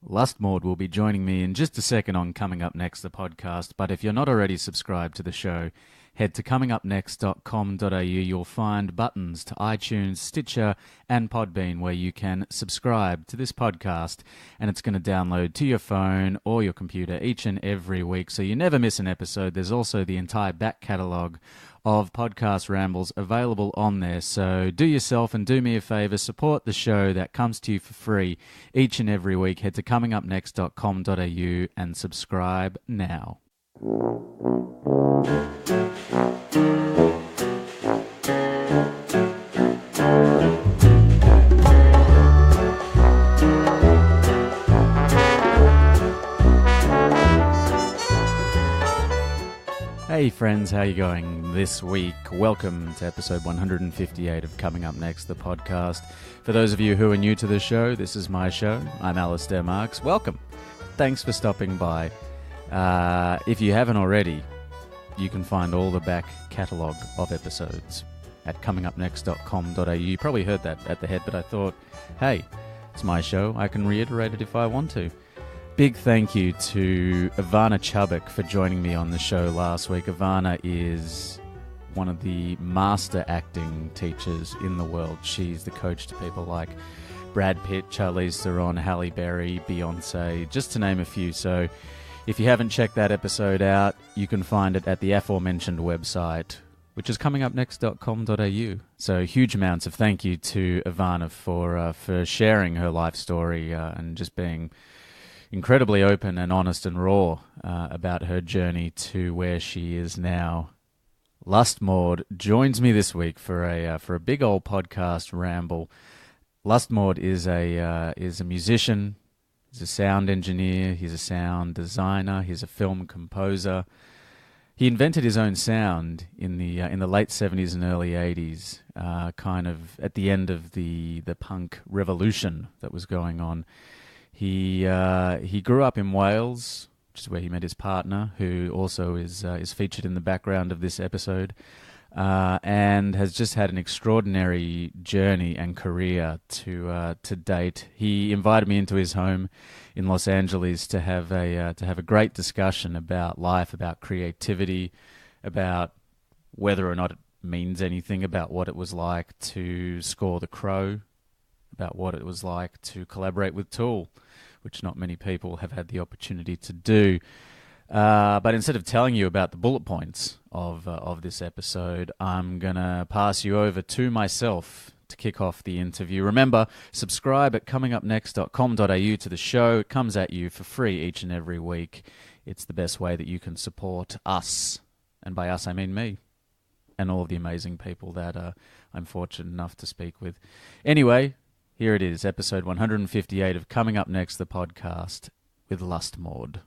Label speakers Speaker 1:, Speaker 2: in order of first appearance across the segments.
Speaker 1: Lustmord will be joining me in just a second on Coming Up Next, the podcast. But if you're not already subscribed to the show, head to comingupnext.com.au. You'll find buttons to iTunes, Stitcher, and Podbean where you can subscribe to this podcast, and it's going to download to your phone or your computer each and every week, so you never miss an episode. There's also the entire back catalogue of podcast rambles available on there. So do yourself and do me a favor, support the show that comes to you for free each and every week. Head to comingupnext.com.au and subscribe now. Hey friends, how you going this week? Welcome to episode 158 of Coming Up Next, the podcast. For those of you who are new to the show, this is my show. I'm Alistair Marks. Welcome. Thanks for stopping by. If you haven't already, you can find all the back catalogue of episodes at comingupnext.com.au. You probably heard that at the head, but I thought, hey, it's my show. I can reiterate it if I want to. Big thank you to Ivana Chubbuck for joining me on the show last week. Ivana is one of the master acting teachers in the world. She's the coach to people like Brad Pitt, Charlize Theron, Halle Berry, Beyonce, just to name a few. So if you haven't checked that episode out, you can find it at the aforementioned website, which is comingupnext.com.au. So huge amounts of thank you to Ivana for sharing her life story and just being incredibly open and honest and raw about her journey to where she is now. Lustmord joins me this week for a big old podcast ramble. Lustmord is a musician, he's a sound engineer, he's a sound designer, he's a film composer. He invented his own sound in the late 70s and early 80s, kind of at the end of the punk revolution that was going on. He grew up in Wales, which is where he met his partner, who also is featured in the background of this episode, and has just had an extraordinary journey and career to date. He invited me into his home in Los Angeles to have a great discussion about life, about creativity, about whether or not it means anything, about what it was like to score The Crow, about what it was like to collaborate with Tool, which not many people have had the opportunity to do. But instead of telling you about the bullet points of this episode, I'm going to pass you over to myself to kick off the interview. Remember, subscribe at comingupnext.com.au to the show. It comes at you for free each and every week. It's the best way that you can support us. And by us, I mean me and all of the amazing people that I'm fortunate enough to speak with. Anyway, here it is, episode 158 of Coming Up Next, the podcast with Lustmord.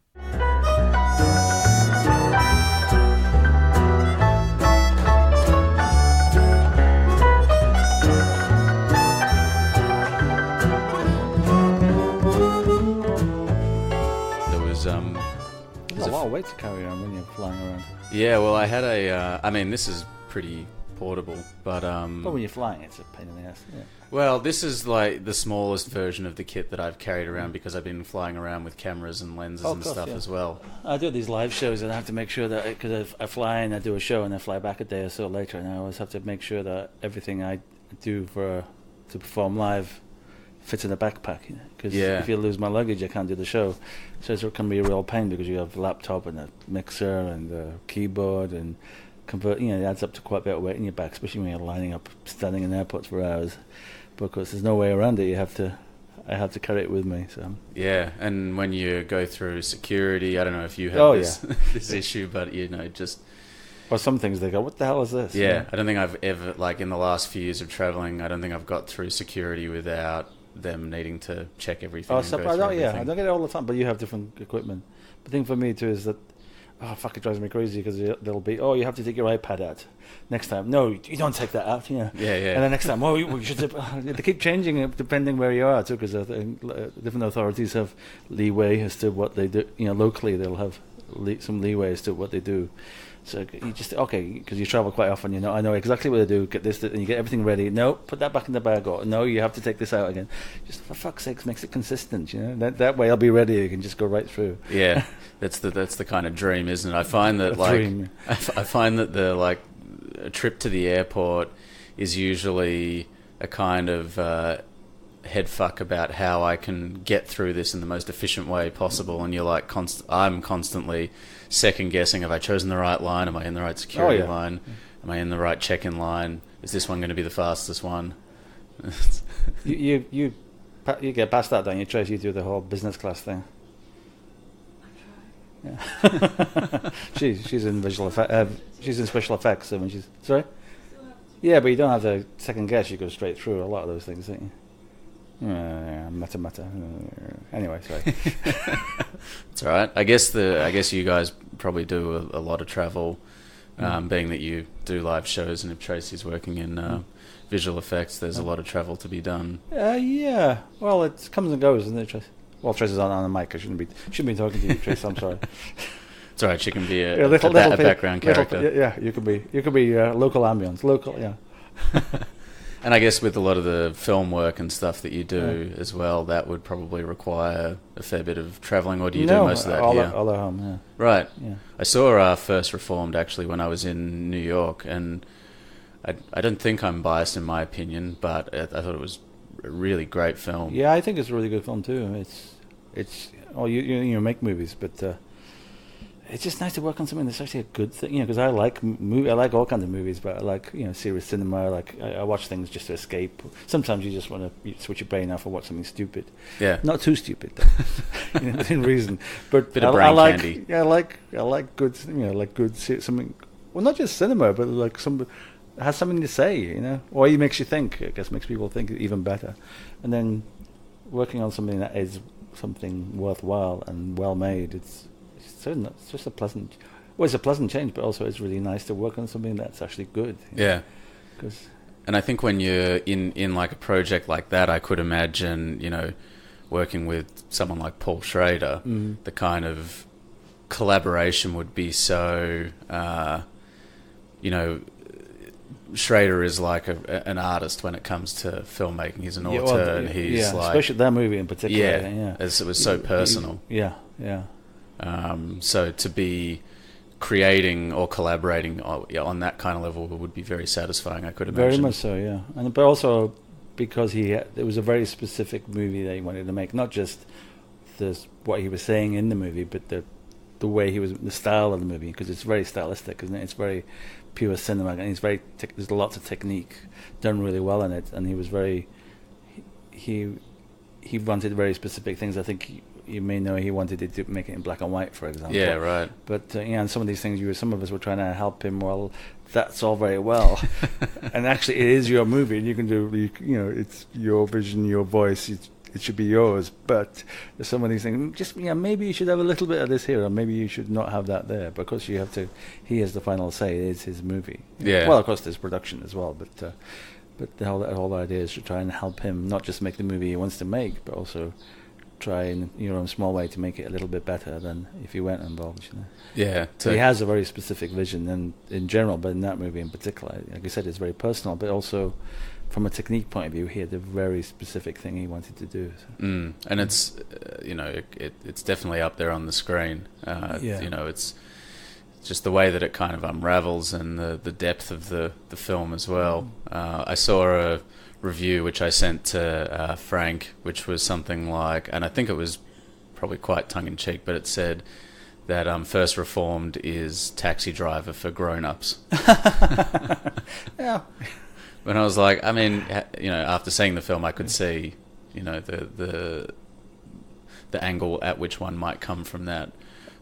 Speaker 2: There's a lot of weight to carry on when you're flying around.
Speaker 1: Yeah, well, I had this is pretty portable, but
Speaker 2: when you're flying, it's a pain in the ass. Yeah.
Speaker 1: Well, this is like the smallest version of the kit that I've carried around because I've been flying around with cameras and lenses as well.
Speaker 2: I do these live shows and I have to make sure that, because I fly and I do a show and I fly back a day or so later, and I always have to make sure that everything I do to perform live fits in a backpack, because if you lose my luggage I can't do the show. So it can be a real pain because you have a laptop and a mixer and a keyboard and it adds up to quite a bit of weight in your back, especially when you're lining up standing in airports for hours. But of course there's no way around it. I have to carry it with me. So
Speaker 1: yeah, and when you go through security, I don't know if you have this issue, but just
Speaker 2: or some things they go, what the hell is this?
Speaker 1: Yeah, I don't think I've ever, like in the last few years of traveling, I don't think I've got through security without them needing to check everything.
Speaker 2: I don't get it all the time, but you have different equipment. The thing for me too is that it drives me crazy because they'll be, you have to take your iPad out next time. No, you don't take that out. Yeah. And then next time, you should. They keep changing it depending where you are too, because different authorities have leeway as to what they do. Locally they'll have some leeway as to what they do. So you just because you travel quite often. I know exactly what to do. Get this, and you get everything ready. No, put that back in the bag. Or no, you have to take this out again. Just for fuck's sake, makes it consistent. That way I'll be ready. You can just go right through.
Speaker 1: Yeah, that's the kind of dream, isn't it? I find that I find that a trip to the airport is usually a kind of head fuck about how I can get through this in the most efficient way possible, and you're like, I'm constantly second guessing: have I chosen the right line? Am I in the right security line? Am I in the right check-in line? Is this one going to be the fastest one?
Speaker 2: you get past that, don't you, Trace? You do the whole business class thing. Yeah. she's in visual effect. She's in special effects. So when she's sorry. Yeah, but you don't have to second guess. You go straight through a lot of those things, don't you? Meta. Anyway, sorry.
Speaker 1: It's all right. I guess you guys probably do a lot of travel, being that you do live shows, and if Tracy's working in visual effects, there's a lot of travel to be done.
Speaker 2: Yeah. Well, it comes and goes, isn't it, Tracy? Well, Tracy's on the mic. I shouldn't be talking to you, Tracy. I'm sorry.
Speaker 1: It's all right. She can be a background character.
Speaker 2: Yeah, you could be local ambience. Local, yeah.
Speaker 1: And I guess with a lot of the film work and stuff that you do as well, that would probably require a fair bit of travelling, or do you do most of that here?
Speaker 2: All at home, yeah.
Speaker 1: Right.
Speaker 2: Yeah.
Speaker 1: I saw First Reformed actually when I was in New York, and I don't think I'm biased in my opinion, but I thought it was a really great film.
Speaker 2: Yeah, I think it's a really good film too. It's you make movies, but it's just nice to work on something that's actually a good thing, because I like I like all kinds of movies, but I like serious cinema. I watch things just to escape. Sometimes you just want to switch your brain off and watch something stupid.
Speaker 1: Yeah,
Speaker 2: not too stupid, though. Within reason. But
Speaker 1: bit of brain candy.
Speaker 2: Yeah, I like good, something. Well, not just cinema, but like has something to say, or it makes you think. I guess makes people think even better, and then working on something that is something worthwhile and well made. It's just a pleasant. Well, it's a pleasant change, but also it's really nice to work on something that's actually good.
Speaker 1: Yeah. And I think when you're in like a project like that, I could imagine, working with someone like Paul Schrader, the kind of collaboration would be so, Schrader is like an artist when it comes to filmmaking. He's an auteur. He's like,
Speaker 2: especially that movie in particular.
Speaker 1: Yeah, as it was so personal.
Speaker 2: Yeah.
Speaker 1: So to be creating or collaborating on that kind of level would be very satisfying, I could imagine.
Speaker 2: Very much so, yeah. But also because it was a very specific movie that he wanted to make, not just what he was saying in the movie, but the way the style of the movie, because it's very stylistic, isn't it? It's very pure cinema, and there's lots of technique done really well in it, and he was he wanted very specific things. I think you may know he wanted to make it in black and white, for example.
Speaker 1: Yeah, right.
Speaker 2: But and some of these things, some of us were trying to help him. Well, that's all very well, and actually, it is your movie, and you can do. It's your vision, your voice. It should be yours. But there's some of these things. Just maybe you should have a little bit of this here, or maybe you should not have that there, because you have to. He has the final say. It is his movie.
Speaker 1: Yeah.
Speaker 2: Well, of course, there's production as well, but the whole idea is to try and help him not just make the movie he wants to make, but also try in your own small way to make it a little bit better than if you weren't involved.
Speaker 1: Yeah.
Speaker 2: So he has a very specific vision, and in general, but in that movie in particular, like I said, it's very personal, but also from a technique point of view, he had a very specific thing he wanted to do. So.
Speaker 1: And it's it's definitely up there on the screen. It's just the way that it kind of unravels, and the depth of the film as well. I saw a review which I sent to Frank, which was something like, and I think it was probably quite tongue-in-cheek, but it said that First Reformed is Taxi Driver for grown-ups.
Speaker 2: Yeah.
Speaker 1: When I was like, I mean, after seeing the film, I could see, the angle at which one might come from that.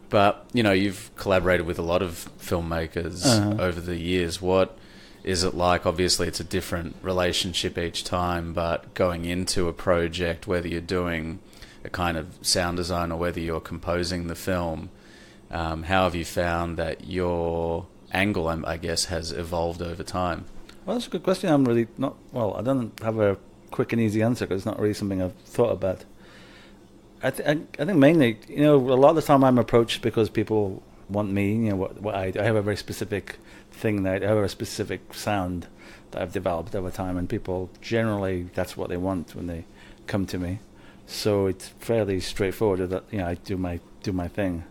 Speaker 1: But, you've collaborated with a lot of filmmakers over the years. What is it like? Obviously, it's a different relationship each time, but going into a project, whether you're doing a kind of sound design or whether you're composing the film, how have you found that your angle, I guess, has evolved over time?
Speaker 2: Well, that's a good question. I'm really not... Well, I don't have a quick and easy answer, because it's not really something I've thought about. I think mainly, a lot of the time I'm approached because people want me. What I have a very specific thing that I have a specific sound that I've developed over time, and people generally that's what they want when they come to me. So it's fairly straightforward that I do my thing.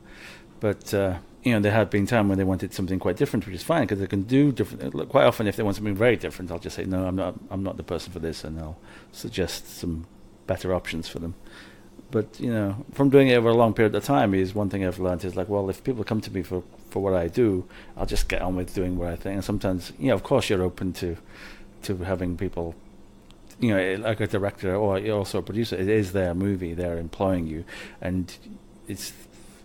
Speaker 2: But there have been times when they wanted something quite different, which is fine because they can do different. Quite often, if they want something very different, I'll just say no, I'm not the person for this, and I'll suggest some better options for them. But from doing it over a long period of time, is one thing I've learned is like, well, if people come to me for what I do, I'll just get on with doing what I think. And sometimes, of course, you're open to having people, like a director or you're also a producer. It is their movie; they're employing you, and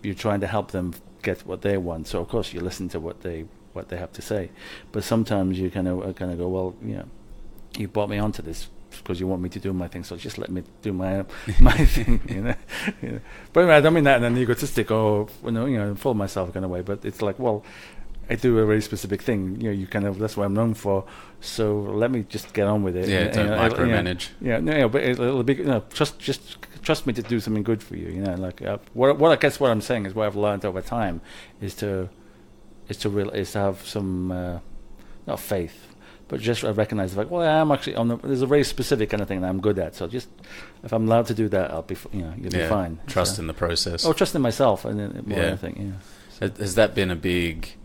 Speaker 2: you're trying to help them get what they want. So of course, you listen to what they have to say. But sometimes you kind of go, well, you brought me onto this because you want me to do my thing, so just let me do my thing, But anyway, I don't mean that in an egotistic or full of myself kind of way. But it's like, well, I do a very specific thing. You kind of that's what I'm known for. So let me just get on with it.
Speaker 1: Yeah, don't micromanage.
Speaker 2: But it'll be just trust me to do something good for you. What I guess what I'm saying is what I've learned over time is to have some not faith. But just recognize, like, well, I'm actually there's a very specific kind of thing that I'm good at. So just if I'm allowed to do that, I'll be, you'll be fine.
Speaker 1: Trust in the process.
Speaker 2: Oh, trust in myself, and more than anything.
Speaker 1: So. Has that been a big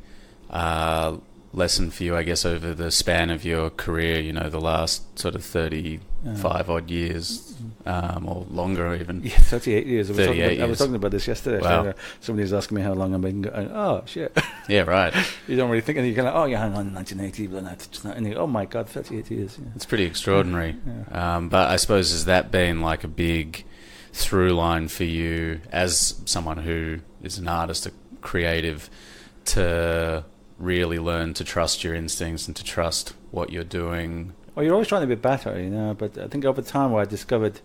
Speaker 1: lesson for you, I guess, over the span of your career? The last sort of 35 odd years, or longer even. Yeah,
Speaker 2: 38 years. I was talking about this yesterday.
Speaker 1: Wow.
Speaker 2: Somebody was asking me how long I've been going. Oh, shit.
Speaker 1: Yeah, right.
Speaker 2: You don't really think, and you kind of, hang on, 1980, but that's not, and you go, oh my God, 38 years. Yeah.
Speaker 1: It's pretty extraordinary. Yeah. But I suppose, has that been like a big through line for you as someone who is an artist, a creative, to really learn to trust your instincts and to trust what you're doing?
Speaker 2: Well, you're always trying to be better, but I think over time what I discovered,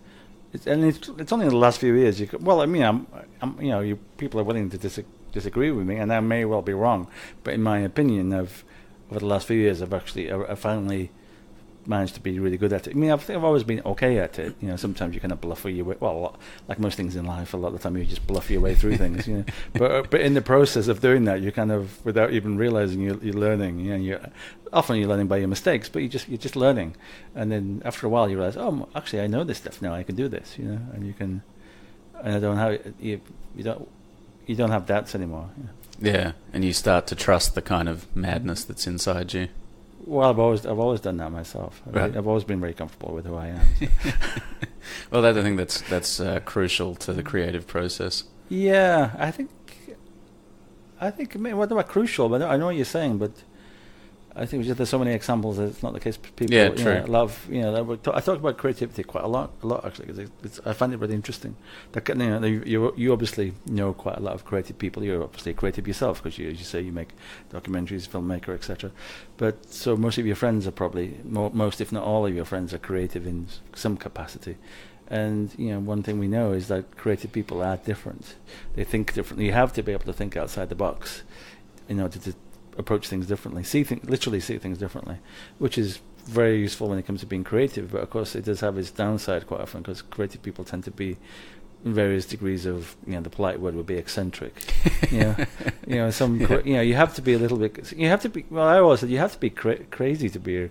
Speaker 2: it's only in the last few years, I'm people are willing to disagree with me, and I may well be wrong, but in my opinion, over the last few years, I've finally managed to be really good at it. I mean, I've always been okay at it. Sometimes you kind of bluff your way. Well, like most things in life, a lot of the time you just bluff your way through things. But in the process of doing that, you kind of, without even realizing, you're learning. You're learning by your mistakes, but you're just learning. And then after a while, you realize, oh, actually, I know this stuff now. I can do this. And you can. And I don't have you don't have doubts anymore.
Speaker 1: Yeah, and you start to trust the kind of madness that's inside you.
Speaker 2: Well, I've always done that myself.
Speaker 1: Right.
Speaker 2: I've always been very comfortable with who I am. So.
Speaker 1: Well, I think that's crucial to the creative process.
Speaker 2: Yeah, I think. What about crucial? But I know what you're saying, but I think there's so many examples that it's not the case. People,
Speaker 1: true.
Speaker 2: Love. I talk about creativity quite a lot actually, because I find it really interesting. You obviously know quite a lot of creative people. You're obviously creative yourself because you say you make documentaries, filmmaker, etc. But so most of your friends are probably most, if not all of your friends, are creative in some capacity. And one thing we know is that creative people are different. They think differently. You have to be able to think outside the box in order to approach things differently, literally see things differently, which is very useful when it comes to being creative. But of course, it does have its downside quite often because creative people tend to be in various degrees of, the polite word would be eccentric. You have to be a little bit. You have to be. Well, I always said you have to be crazy to be a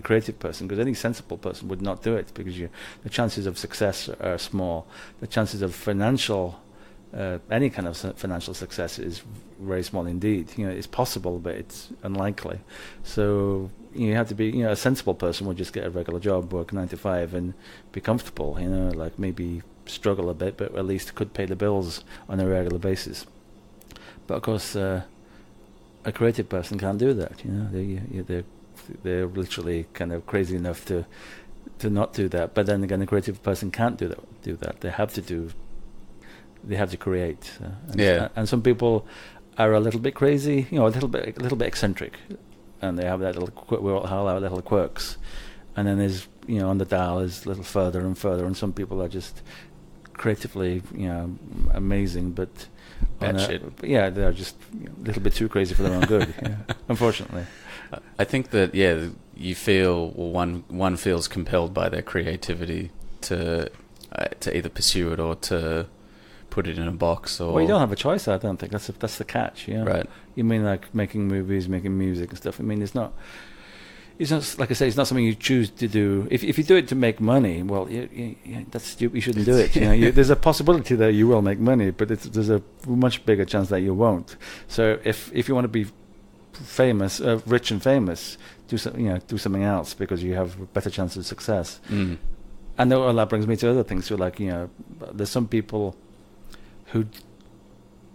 Speaker 2: creative person, because any sensible person would not do it, because the chances of success are small. The chances of any kind of financial success is very small indeed. It's possible, but it's unlikely. So you have to be, a sensible person would just get a regular job, work 9 to 5, and be comfortable. Like maybe struggle a bit, but at least could pay the bills on a regular basis. But of course, a creative person can't do that. They're literally kind of crazy enough to not do that. But then again, a creative person can't do that. They have to create. And some people are a little bit crazy, a little bit eccentric, and they have that we all have our little quirks. And then there's, on the dial is a little further and further, and some people are just creatively, amazing, but they're just a little bit too crazy for their own good. Unfortunately.
Speaker 1: I think that you feel, one feels compelled by their creativity to to either pursue it or to put it in a box. Or
Speaker 2: Well, you don't have a choice. I don't think that's the catch. Yeah,
Speaker 1: right.
Speaker 2: You mean like making movies, making music and stuff. I mean, it's not like I say. It's not something you choose to do. If you do it to make money, well, that's stupid. You shouldn't do it. There's a possibility that you will make money, but there's a much bigger chance that you won't. So if you want to be famous, rich and famous, do something else because you have a better chance of success.
Speaker 1: Mm.
Speaker 2: And that brings me to other things. So like there's some people who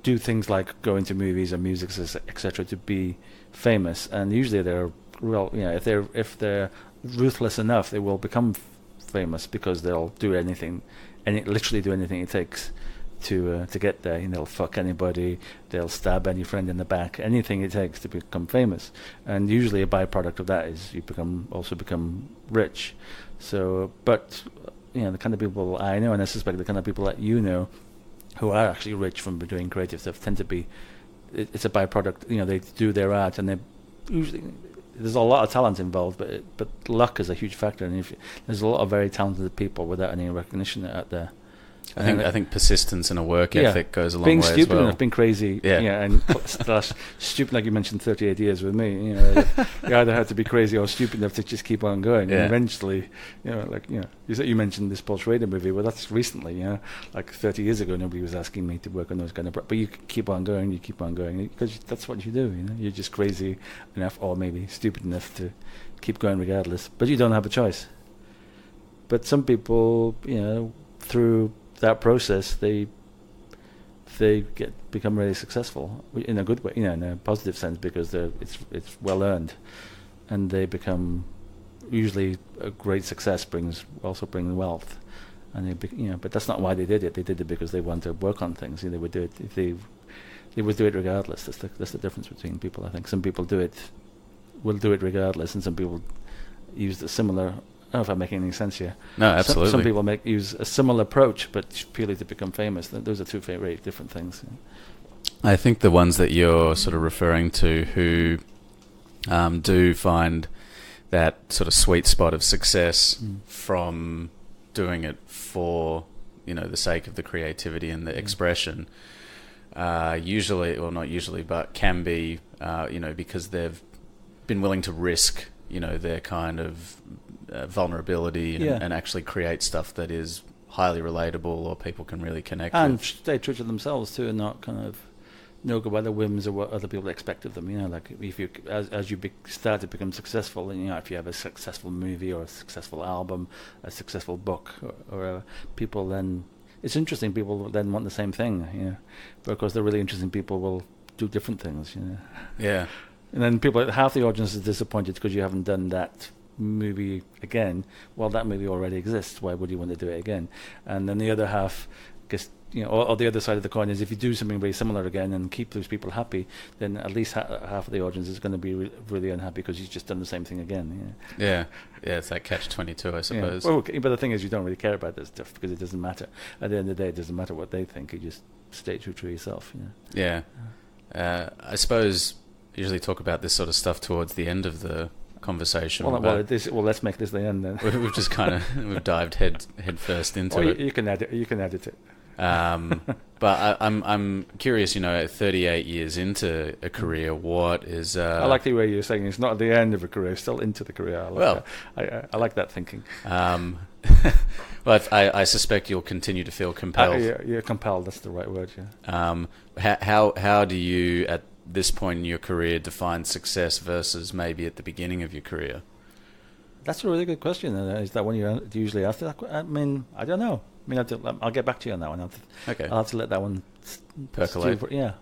Speaker 2: do things like go into movies and music, etc., to be famous, and usually they're if they're ruthless enough, they will become famous because they'll do anything, literally do anything it takes to get there. They'll fuck anybody, they'll stab any friend in the back, anything it takes to become famous. And usually a byproduct of that is you become rich. So, but the kind of people I know, and I suspect the kind of people that you know, who are actually rich from doing creative stuff, tend to be. It's a byproduct. They do their art, and they usually. There's a lot of talent involved, but luck is a huge factor, and there's a lot of very talented people without any recognition out there.
Speaker 1: I think persistence and a work ethic goes a long
Speaker 2: being
Speaker 1: way
Speaker 2: stupid
Speaker 1: as well.
Speaker 2: Enough, being crazy, and stupid, like you mentioned, 38 years with me. You either have to be crazy or stupid enough to just keep on going. And eventually, you mentioned this Paul Schrader movie. Well, that's recently. Like 30 years ago, nobody was asking me to work on those kind of. But you keep on going, because that's what you do. You're just crazy enough, or maybe stupid enough to keep going regardless. But you don't have a choice. But some people, through that process, they become really successful in a good way, in a positive sense, because it's well earned, and they become usually a great success brings wealth, and but that's not why they did it. They did it because they want to work on things. They would do it if they would do it regardless. That's the difference between people. I think some people will do it regardless, and some people use the similar. I don't know if I'm making any sense here.
Speaker 1: No, absolutely.
Speaker 2: Some people use a similar approach, but purely to become famous. Those are two very different things.
Speaker 1: I think the ones that you're sort of referring to who do find that sort of sweet spot of success from doing it for, the sake of the creativity and the expression, usually, or not usually, but can be, because they've been willing to risk, their kind of vulnerability and actually create stuff that is highly relatable or people can really connect with.
Speaker 2: And stay true to themselves too, and not kind of go by the whims of what other people expect of them. Like if you, as you start to become successful, and if you have a successful movie or a successful album, a successful book, or people then, it's interesting. People then want the same thing. But of course, the really interesting people will do different things.
Speaker 1: Yeah.
Speaker 2: And then half the audience is disappointed because you haven't done that movie again. Well, that movie already exists. Why would you want to do it again? And then the other half, or the other side of the coin is if you do something very similar again and keep those people happy, then at least half of the audience is going to be really unhappy because you've just done the same thing again.
Speaker 1: Yeah, it's like catch-22, I suppose.
Speaker 2: Well, but the thing is, you don't really care about this stuff because it doesn't matter. At the end of the day, it doesn't matter what they think. You just stay true to yourself.
Speaker 1: Yeah. I suppose usually talk about this sort of stuff towards the end of the conversation.
Speaker 2: Well, let's make this the end then.
Speaker 1: We've just we've dived head first into it.
Speaker 2: You can edit it.
Speaker 1: But I'm curious. 38 years into a career, what is?
Speaker 2: I like the way you're saying it's not at the end of a career, still into the career. I like that thinking.
Speaker 1: But I suspect you'll continue to feel compelled.
Speaker 2: Yeah, compelled. That's the right word. Yeah.
Speaker 1: How do you at this point in your career define success versus maybe at the beginning of your career?
Speaker 2: That's a really good question. Is that one you usually ask? I mean, I don't know. I'll get back to you on that one.
Speaker 1: Okay.
Speaker 2: I'll have to let that one
Speaker 1: percolate.
Speaker 2: Yeah.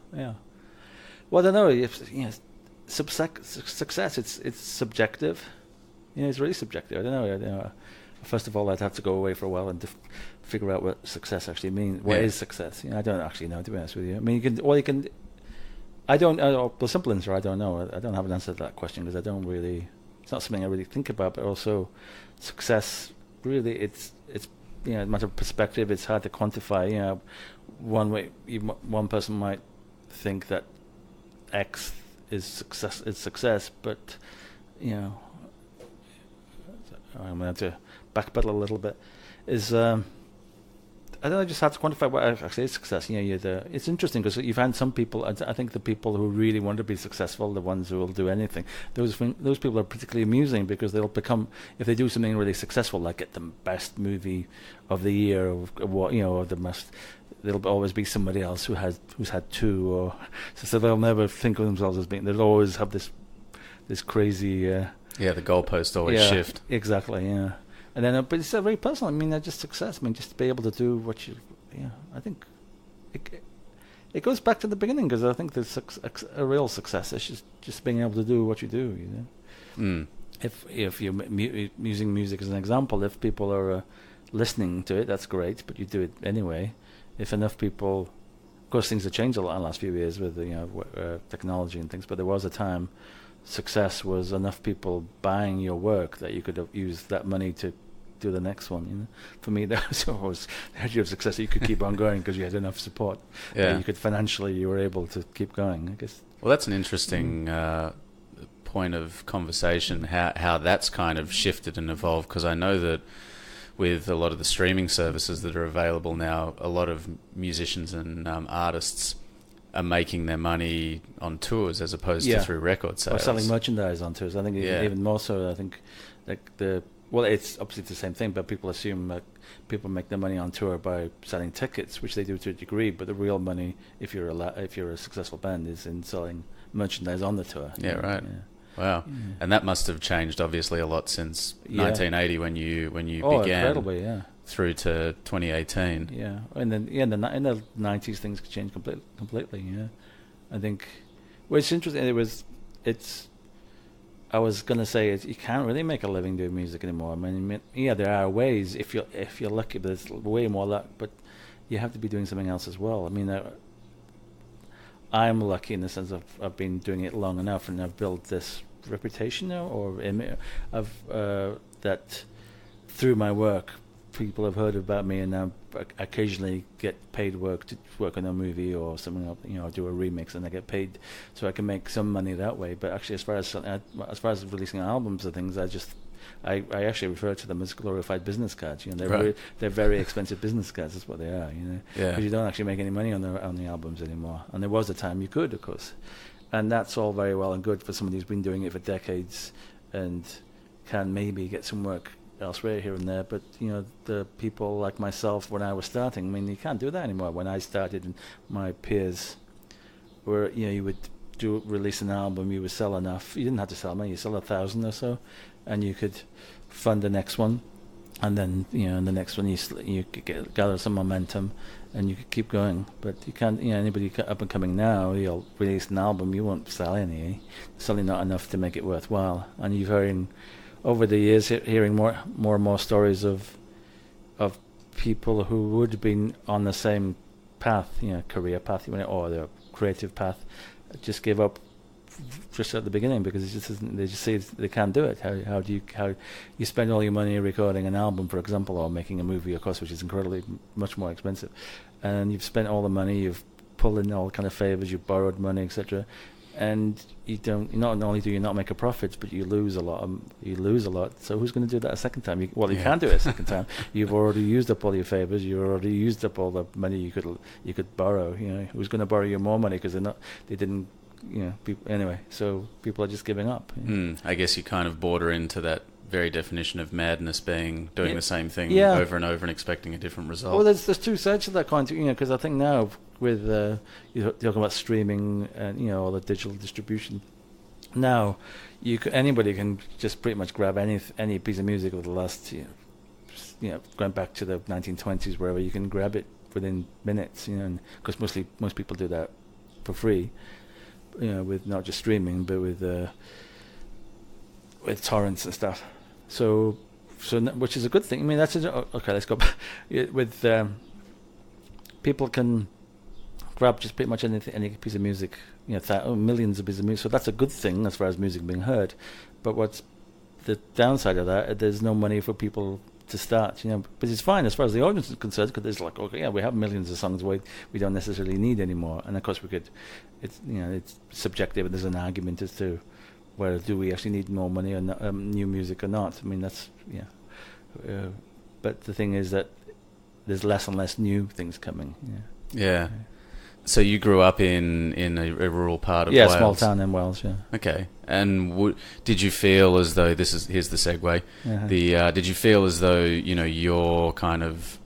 Speaker 2: Well, I don't know. Success, it's subjective. It's really subjective. I don't know. First of all, I'd have to go away for a while and figure out what success actually means. What is success? I don't actually know, to be honest with you. I mean, you can. I don't. The simple answer, I don't know. I don't have an answer to that question because I don't really. It's not something I really think about. But also, success really, it's a matter of perspective. It's hard to quantify. One person might think that X is success, but I'm going to have to backpedal a little bit. I don't know, just have to quantify what actually is success. It's interesting because you've had some people. I think the people who really want to be successful, the ones who will do anything, those people are particularly amusing because they'll become, if they do something really successful, like get the best movie of the year, or what, or the most. There'll always be somebody else who's had two, or so they'll never think of themselves as being. They'll always have this crazy. The
Speaker 1: goalpost always shift.
Speaker 2: Exactly. Yeah. And then, but it's very personal. I mean, that's just success. I mean, just to be able to do what you, I think it goes back to the beginning, because I think there's a real success is just being able to do what you do. If you're using music as an example, if people are listening to it, that's great, but you do it anyway. If enough people, of course, things have changed a lot in the last few years with technology and things, but there was a time success was enough people buying your work that you could have used that money to do the next one. For me, that was always the idea of success. You could keep on going because you had enough support. You could financially, you were able to keep going, I guess.
Speaker 1: Well, that's an interesting point of conversation, how that's kind of shifted and evolved, because I know that with a lot of the streaming services that are available now, a lot of musicians and artists are making their money on tours as opposed to through record sales.
Speaker 2: Or selling merchandise on tours. I think even more so. I think it's obviously the same thing, but people assume that people make their money on tour by selling tickets, which they do to a degree. But the real money, if you're a successful band, is in selling merchandise on the tour.
Speaker 1: Yeah, right. Yeah. Wow, and that must have changed obviously a lot since 1980 when you began.
Speaker 2: Incredibly, yeah. Through
Speaker 1: to 2018.
Speaker 2: Yeah, and then in the 90s things changed completely. Yeah, I think. Well, it's interesting. I was gonna say you can't really make a living doing music anymore. I mean, there are ways if you're lucky, but there's way more luck. But you have to be doing something else as well. I mean, I'm lucky in the sense of I've been doing it long enough, and I've built this reputation now, or that through my work, people have heard about me, and now occasionally get paid work to work on a movie or something, do a remix, and I get paid, so I can make some money that way. But actually, as far as releasing albums and things, I actually refer to them as glorified business cards. They're very expensive business cards. That's what they are. Because you don't actually make any money on the albums anymore. And there was a time you could, of course, and that's all very well and good for somebody who's been doing it for decades and can maybe get some work elsewhere here and there. But the people like myself, when I was starting, I mean, you can't do that anymore. When I started, and my peers were, you would release an album, you would sell enough. You didn't have to sell many. You sell 1,000 or so, and you could fund the next one, and then the next one you could gather some momentum, and you could keep going. But you can't. Anybody up and coming now, you'll release an album, you won't sell any. Certainly not enough to make it worthwhile. And you've heard over the years hearing more and more stories of people who would have been on the same path, career path, or the creative path, just give up just at the beginning because it just isn't. They just say they can't do it. How do you spend all your money recording an album, for example, or making a movie, of course, which is incredibly much more expensive, and you've spent all the money, you've pulled in all kind of favors, you've borrowed money, etc. And you don't. Not only do you not make a profit, but you lose a lot. So who's going to do that a second time? You can't do it a second time. You've already used up all your favors. You already used up all the money you could borrow. Who's going to borrow you more money because they didn't. Anyway, so people are just giving up.
Speaker 1: I guess you kind of border into that very definition of madness, being doing the same thing over and over and expecting a different result.
Speaker 2: Well, there's two sides to that coin, because I think now with you're talking about streaming and all the digital distribution. Now, anybody can just pretty much grab any piece of music of the last going back to the 1920s, wherever, you can grab it within minutes. Because most people do that for free. With not just streaming, but with torrents and stuff. So which is a good thing. I mean, okay. Let's go back. With people can grab just pretty much any piece of music. Millions of pieces of music. So that's a good thing as far as music being heard. But what's the downside of that? There's no money for people to start, but it's fine as far as the audience is concerned, because it's like, okay, we have millions of songs we don't necessarily need anymore. And of course we could, it's subjective, and there's an argument as to whether do we actually need more money or new music or not. I mean, that's but the thing is that there's less and less new things coming.
Speaker 1: Yeah. So you grew up in a rural part of Wales?
Speaker 2: Yeah, small town in Wales, yeah.
Speaker 1: Okay. And did you feel as though, here's the segue, did you feel as though, your kind of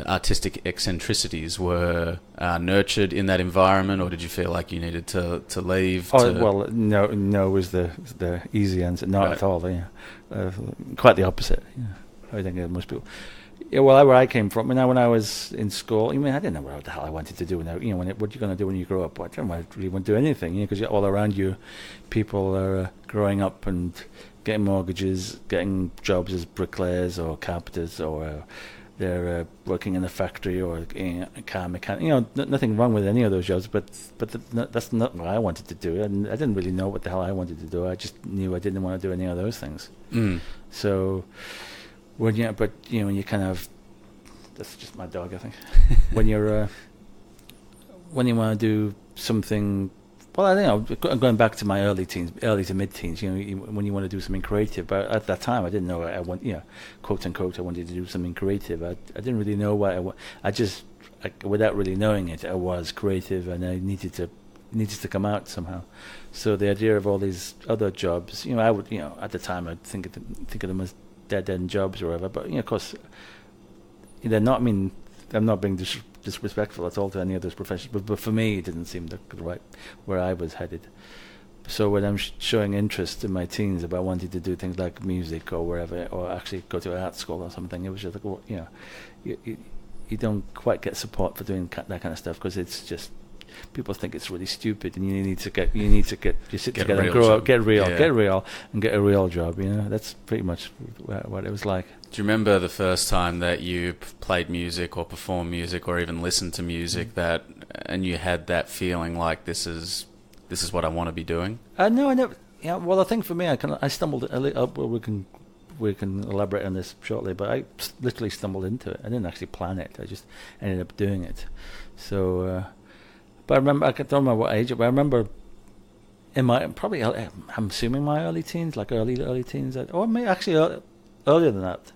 Speaker 1: artistic eccentricities were nurtured in that environment, or did you feel like you needed to leave?
Speaker 2: Well, no was the easy answer. Not at all. Quite the opposite. I think most people. Yeah, well, where I came from, when I was in school, I didn't know what the hell I wanted to do. What are you going to do when you grow up? I don't really want to do anything, because all around you, people are growing up and getting mortgages, getting jobs as bricklayers or carpenters, or they're working in a factory or a car mechanic. Nothing wrong with any of those jobs, but that's not what I wanted to do. And I didn't really know what the hell I wanted to do. I just knew I didn't want to do any of those things. So. When you kind of, that's just my dog, I think. when you want to do something, well, I think going back to my early to mid-teens, when you want to do something creative. But at that time, I didn't know I want, quote unquote, I wanted to do something creative. I didn't really know what I just, without really knowing it, I was creative, and I needed to come out somehow. So the idea of all these other jobs, I would, at the time, I'd think of them as dead-end jobs or whatever, but of course they're not. I'm not being disrespectful at all to any of those professions, but for me it didn't seem the right where I was headed. So when I'm showing interest in my teens about wanting to do things like music or wherever, or actually go to art school or something, it was just like, you don't quite get support for doing that kind of stuff, because it's just, people think it's really stupid, and you sit together and grow up, get real, and get a real job. That's pretty much what it was like.
Speaker 1: Do you remember the first time that you played music or performed music or even listened to music and you had that feeling like this is what I want to be doing?
Speaker 2: No, I never. Yeah, well, I think for me, I stumbled. Well, we can elaborate on this shortly, but I literally stumbled into it. I didn't actually plan it. I just ended up doing it. So. But I remember, I don't remember what age, but I remember in my, probably, I'm assuming my early teens, like early teens, or maybe actually earlier than that.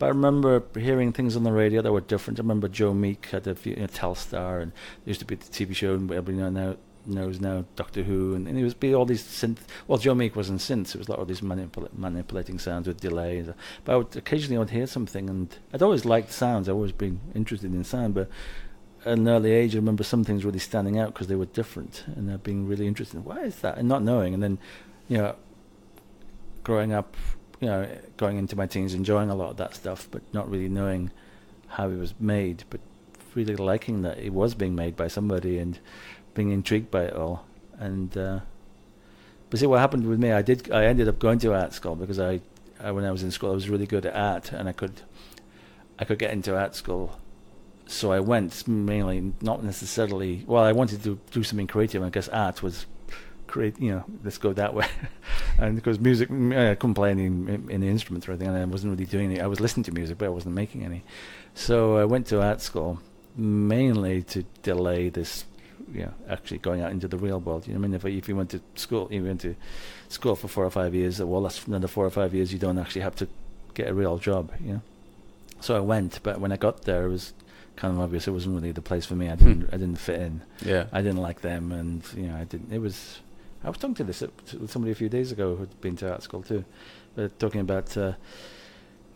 Speaker 2: But I remember hearing things on the radio that were different. I remember Joe Meek had a few, Telstar, and there used to be the TV show, and everybody knows now Doctor Who, and it would be all these synth. Well, Joe Meek wasn't synths; it was like all these manipulating sounds with delay. But I would occasionally hear something, and I'd always liked sounds. I'd always been interested in sound, but at an early age, I remember some things really standing out because they were different, and being really interested. Why is that? And not knowing, and then, growing up, going into my teens, enjoying a lot of that stuff, but not really knowing how it was made, but really liking that it was being made by somebody and being intrigued by it all. And but see, what happened with me, I ended up going to art school because I when I was in school, I was really good at art, and I could get into art school. So I went mainly, not necessarily. Well, I wanted to do something creative. I guess art was let's go that way. And because music, I couldn't play any instruments or anything, and I wasn't really doing it. I was listening to music, but I wasn't making any. So I went to art school mainly to delay this, actually going out into the real world. If you went to school for 4 or 5 years, well, that's another 4 or 5 years you don't actually have to get a real job. So I went, but when I got there, it was kind of obvious it wasn't really the place for me. I didn't fit in. Yeah, I didn't like them, and I didn't. It was. I was talking to somebody a few days ago who'd been to art school too. They're talking about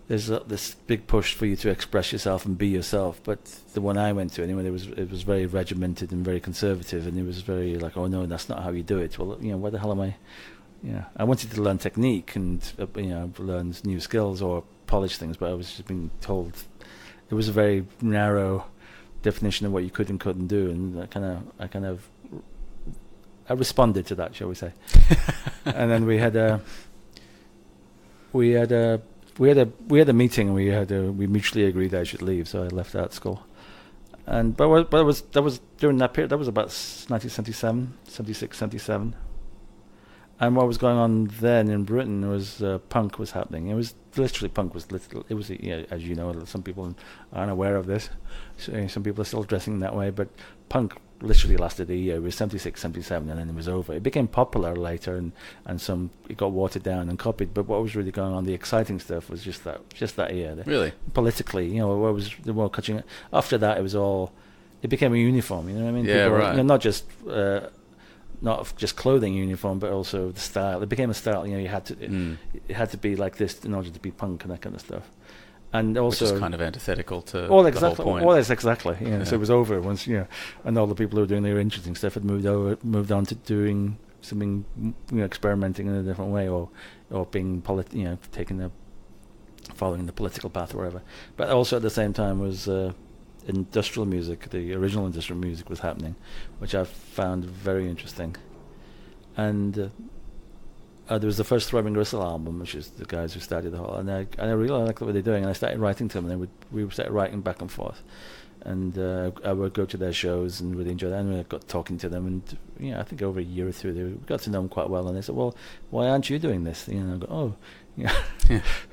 Speaker 2: there's this big push for you to express yourself and be yourself, but the one I went to anyway, it was very regimented and very conservative, and it was very like, oh no, that's not how you do it. Well, where the hell am I? I wanted to learn technique and learn new skills or polish things, but I was just being told. It was a very narrow definition of what you could and couldn't do, and I responded to that, shall we say? And then we had a meeting, and we mutually agreed I should leave, so I left art school. And that was during that period. That was about 1977, 76, 77. And what was going on then in Britain was punk was happening. It was literally punk was it was, as you know, some people aren't aware of this. So, some people are still dressing that way, but punk literally lasted a year. It was 76, 77, and then it was over. It became popular later, and it got watered down and copied. But what was really going on, the exciting stuff, was just that year.
Speaker 1: Really?
Speaker 2: Politically, what was the world catching it. After that, it became a uniform. You know what I mean?
Speaker 1: Yeah,
Speaker 2: people,
Speaker 1: right.
Speaker 2: Not just clothing uniform, but also the style. It became a style. You had to it had to be like this in order to be punk and that kind of stuff. And also,
Speaker 1: which is kind of antithetical to
Speaker 2: the
Speaker 1: whole point.
Speaker 2: Well, exactly. So it was over once. And all the people who were doing their interesting stuff had moved on to doing something, experimenting in a different way, or being following the political path or whatever. But also at the same time was industrial music. The original industrial music was happening, which I found very interesting. And there was the first Throbbing Gristle album, which is the guys who started the whole, and I really liked what they're doing, and I started writing to them, and we started writing back and forth, and I would go to their shows and really enjoy that, and I got talking to them, and I think over a year or two, we got to know them quite well, and they said, well, why aren't you doing this? And I go, oh,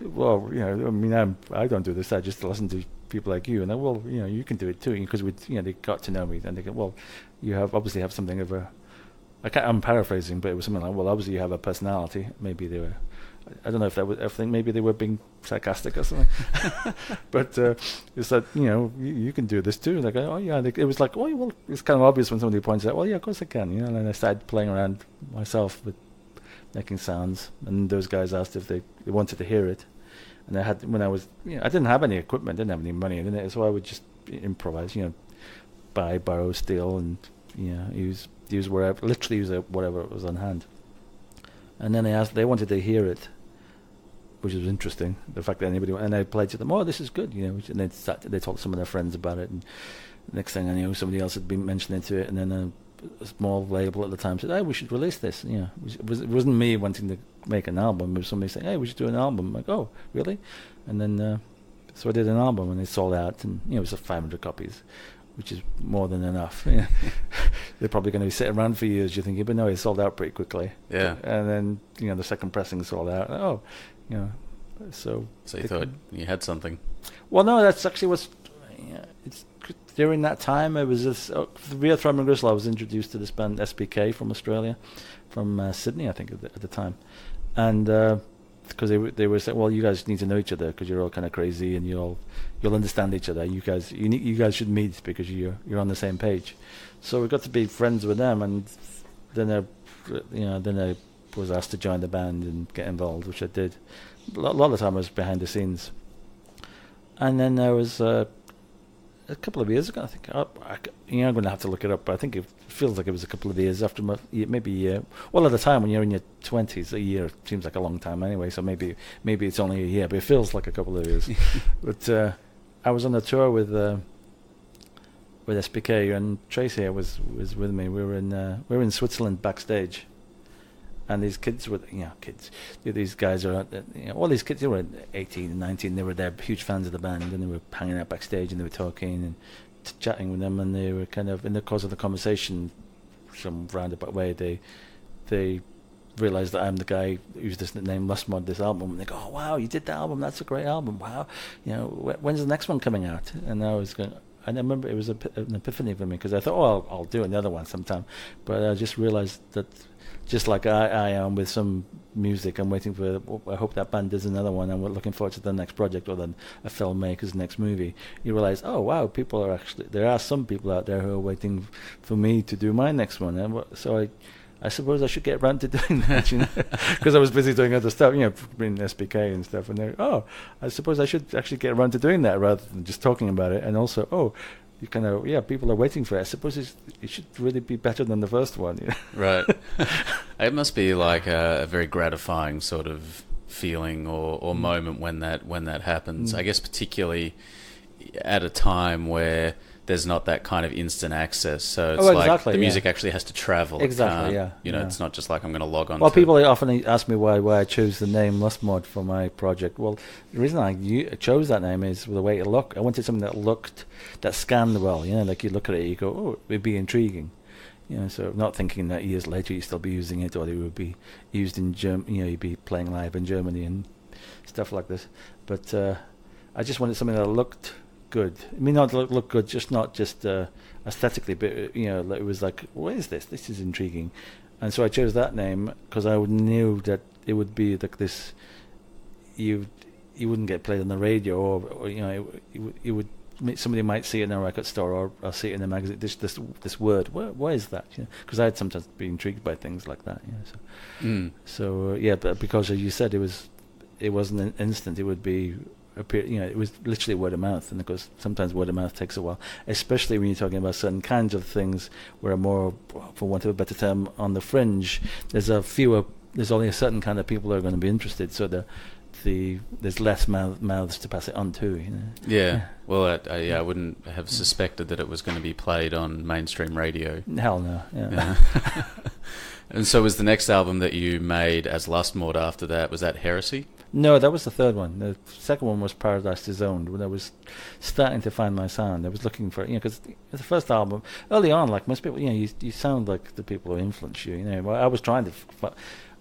Speaker 2: well, I mean, I don't do this, I just listen to people like you, and then, well, you can do it too, because they got to know me, and they go, well, you obviously have something of a, I'm paraphrasing, but it was something like, well, obviously you have a personality. Maybe they were, I don't know if that was, I think maybe they were being sarcastic or something. But it's that, you can do this too. Like, oh yeah, it was like, oh, well, it's kind of obvious when somebody points out, well, yeah, of course I can. And then I started playing around myself with making sounds, and those guys asked if they wanted to hear it. And I didn't have any equipment, didn't have any money in it, so I would just improvise, borrow, steal, and use whatever was on hand. And then they wanted to hear it, which was interesting. The fact that and I played to them, oh, this is good, and they told some of their friends about it, and next thing I knew, somebody else had been mentioning to it, and then a small label at the time said, hey, we should release this. It wasn't me wanting to make an album, it was somebody saying, hey, we should do an album. I'm like, oh, really? And then so I did an album, and it sold out, and it was 500 copies, which is more than enough. They're probably going to be sitting around for years, you're thinking, but no, it sold out pretty quickly.
Speaker 1: Yeah.
Speaker 2: And then, the second pressing sold out. So
Speaker 1: you thought you had something.
Speaker 2: Well, no, that's actually it's during that time, it was this, via Throbbing Gristle, I was introduced to this band SPK from Australia, from Sydney, I think, at the time. And because they were saying, well, you guys need to know each other because you're all kind of crazy and you'll understand each other. You guys should meet because you're on the same page. So we got to be friends with them, and then I was asked to join the band and get involved, which I did. A lot of the time I was behind the scenes, and then there was a couple of years ago, I think. I'm going to have to look it up, but I think it feels like it was a couple of years after maybe a year. Well, at the time when you're in your 20s, a year seems like a long time anyway. So maybe it's only a year, but it feels like a couple of years. But I was on a tour with SPK, and Tracy was with me. We were in Switzerland backstage, and these kids were kids. These guys are all these kids. They were 18 and 19. They were there, huge fans of the band, and they were hanging out backstage, and they were talking and chatting with them, and they were kind of in the course of the conversation, some roundabout way, they realised that I'm the guy who's this name Lustmord, this album, and they go, oh wow, you did that album, that's a great album, wow, when's the next one coming out? And I was going, and I remember it was an epiphany for me, because I thought, oh, I'll do another one sometime, but I just realised that just like I am with some music, I'm waiting for, I hope that band does another one, and we're looking forward to the next project or then a filmmaker's next movie. You realise, oh wow, there are some people out there who are waiting for me to do my next one. And so I suppose I should get around to doing that, because I was busy doing other stuff, in SPK and stuff, and I suppose I should actually get around to doing that rather than just talking about it. And also, you kind of, people are waiting for it. I suppose it should really be better than the first one.
Speaker 1: Right. It must be like a very gratifying sort of feeling or moment when that happens. I guess particularly at a time where there's not that kind of instant access. So it's like the music actually has to travel.
Speaker 2: Exactly,
Speaker 1: It's not just like I'm going to log on.
Speaker 2: Well, people often ask me why I chose the name Lustmord for my project. Well, the reason I chose that name is the way it looked. I wanted something that scanned well. Like you look at it, you go, oh, it'd be intriguing. So not thinking that years later you'd still be using it, or it would be used in Germany. You'd be playing live in Germany, and stuff like this. But I just wanted something that looked good. I mean, not look good, not just aesthetically, but it was like, what is this? This is intriguing. And so I chose that name because I knew that it would be like this. You wouldn't get played on the radio, or it would. Somebody might see it in a record store, or I'll see it in a magazine. This word, what is that? Because I had sometimes been intrigued by things like that. But because as you said, it wasn't an instant. It would be it was literally word of mouth, and of course sometimes word of mouth takes a while, especially when you're talking about certain kinds of things where are more, for want of a better term, on the fringe. There's only a certain kind of people who are going to be interested. So there's less mouths to pass it on to.
Speaker 1: Yeah. Well, I wouldn't have suspected that it was going to be played on mainstream radio.
Speaker 2: Hell no. Yeah.
Speaker 1: And so was the next album that you made as Lustmord after that, was that Heresy?
Speaker 2: No, that was the third one. The second one was Paradise Disowned, when I was starting to find my sound. I was looking for, because the first album, early on, like most people, you sound like the people who influence you. I was trying to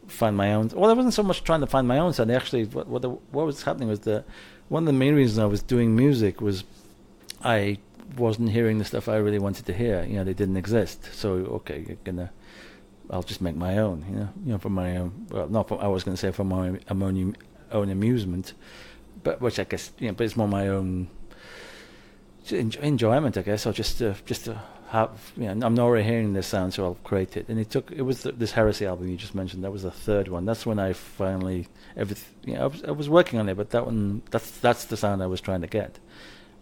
Speaker 2: find my own. Well, I wasn't so much trying to find my own sound. Actually, what was happening was that one of the main reasons I was doing music was I wasn't hearing the stuff I really wanted to hear. They didn't exist. So okay, I'll just make my own. For my own. Well, not for, I was going to say for my own amusement, but which I guess but it's more my own enjoyment, I guess, or just to have, I'm not already hearing this sound, so I'll create it. And it was this Heresy album you just mentioned. That was the third one. That's when I finally I was working on it, but that one, that's the sound I was trying to get.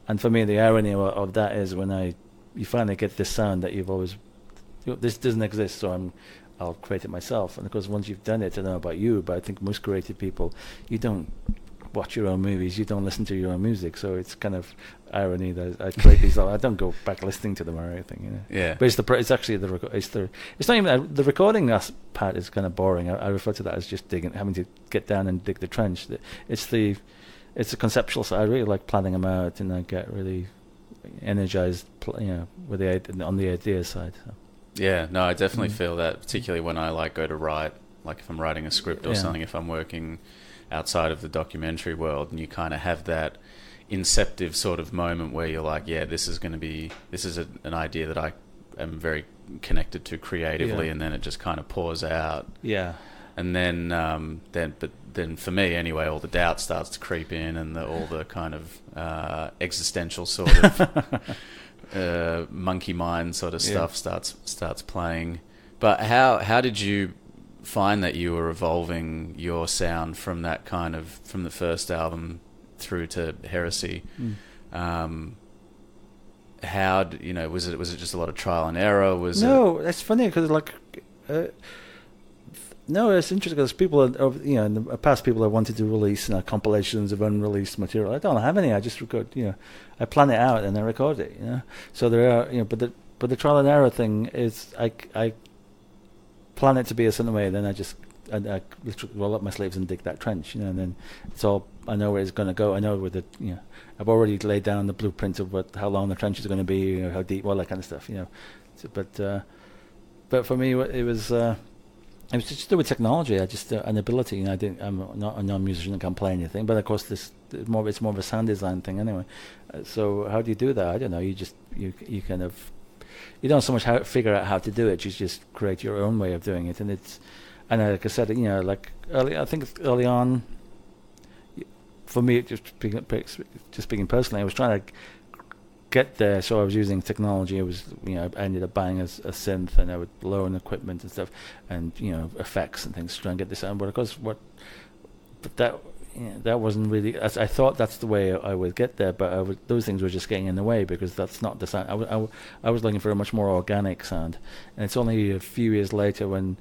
Speaker 2: And for me, the irony of that is when you finally get this sound that you've always, this doesn't exist, so I'll create it myself. And of course, once you've done it, I don't know about you, but I think most creative people, you don't watch your own movies, you don't listen to your own music, so it's kind of irony that I create these. I don't go back listening to them or anything.
Speaker 1: Yeah.
Speaker 2: But it's actually it's not even the recording part is kind of boring. I refer to that as just having to get down and dig the trench. It's the conceptual side. I really like planning them out, and I get really energized, with on the idea side. So.
Speaker 1: Yeah, no, I definitely feel that, particularly when I go to write, like if I'm writing a script or something, if I'm working outside of the documentary world, and you kind of have that inceptive sort of moment where you're like, this is an idea that I am very connected to creatively, and then it just kind of pours out. Yeah. And then for me anyway, all the doubt starts to creep in, and all the kind of existential sort of monkey mind sort of stuff starts playing. But how did you find that you were evolving your sound from that from the first album through to Heresy? How was it just a lot of trial and error?
Speaker 2: No, that's funny because no, it's interesting because people in the past, people have wanted to release compilations of unreleased material. I don't have any. I just record. I plan it out and I record it. So there are. But the trial and error thing is I plan it to be a certain way, then I literally roll up my sleeves and dig that trench, and then it's all, I know where it's going to go. I know where I've already laid down the blueprint of how long the trench is going to be, how deep, all that kind of stuff, But for me, it was just to do with technology. I just an ability. I'm not a non-musician and can't play anything, but of course it's more of a sound design thing anyway. So how do you do that? I don't know. You kind of. You don't so much figure out how to do it. You just create your own way of doing it, and like I said, I think early on, for me, just speaking personally, I was trying to get there. So I was using technology. I ended up buying a synth, and I would loan equipment and stuff, and effects and things to try and get this out. But of course, that wasn't really. I thought that's the way I would get there, but those things were just getting in the way because that's not the sound. I was looking for a much more organic sound, and it's only a few years later when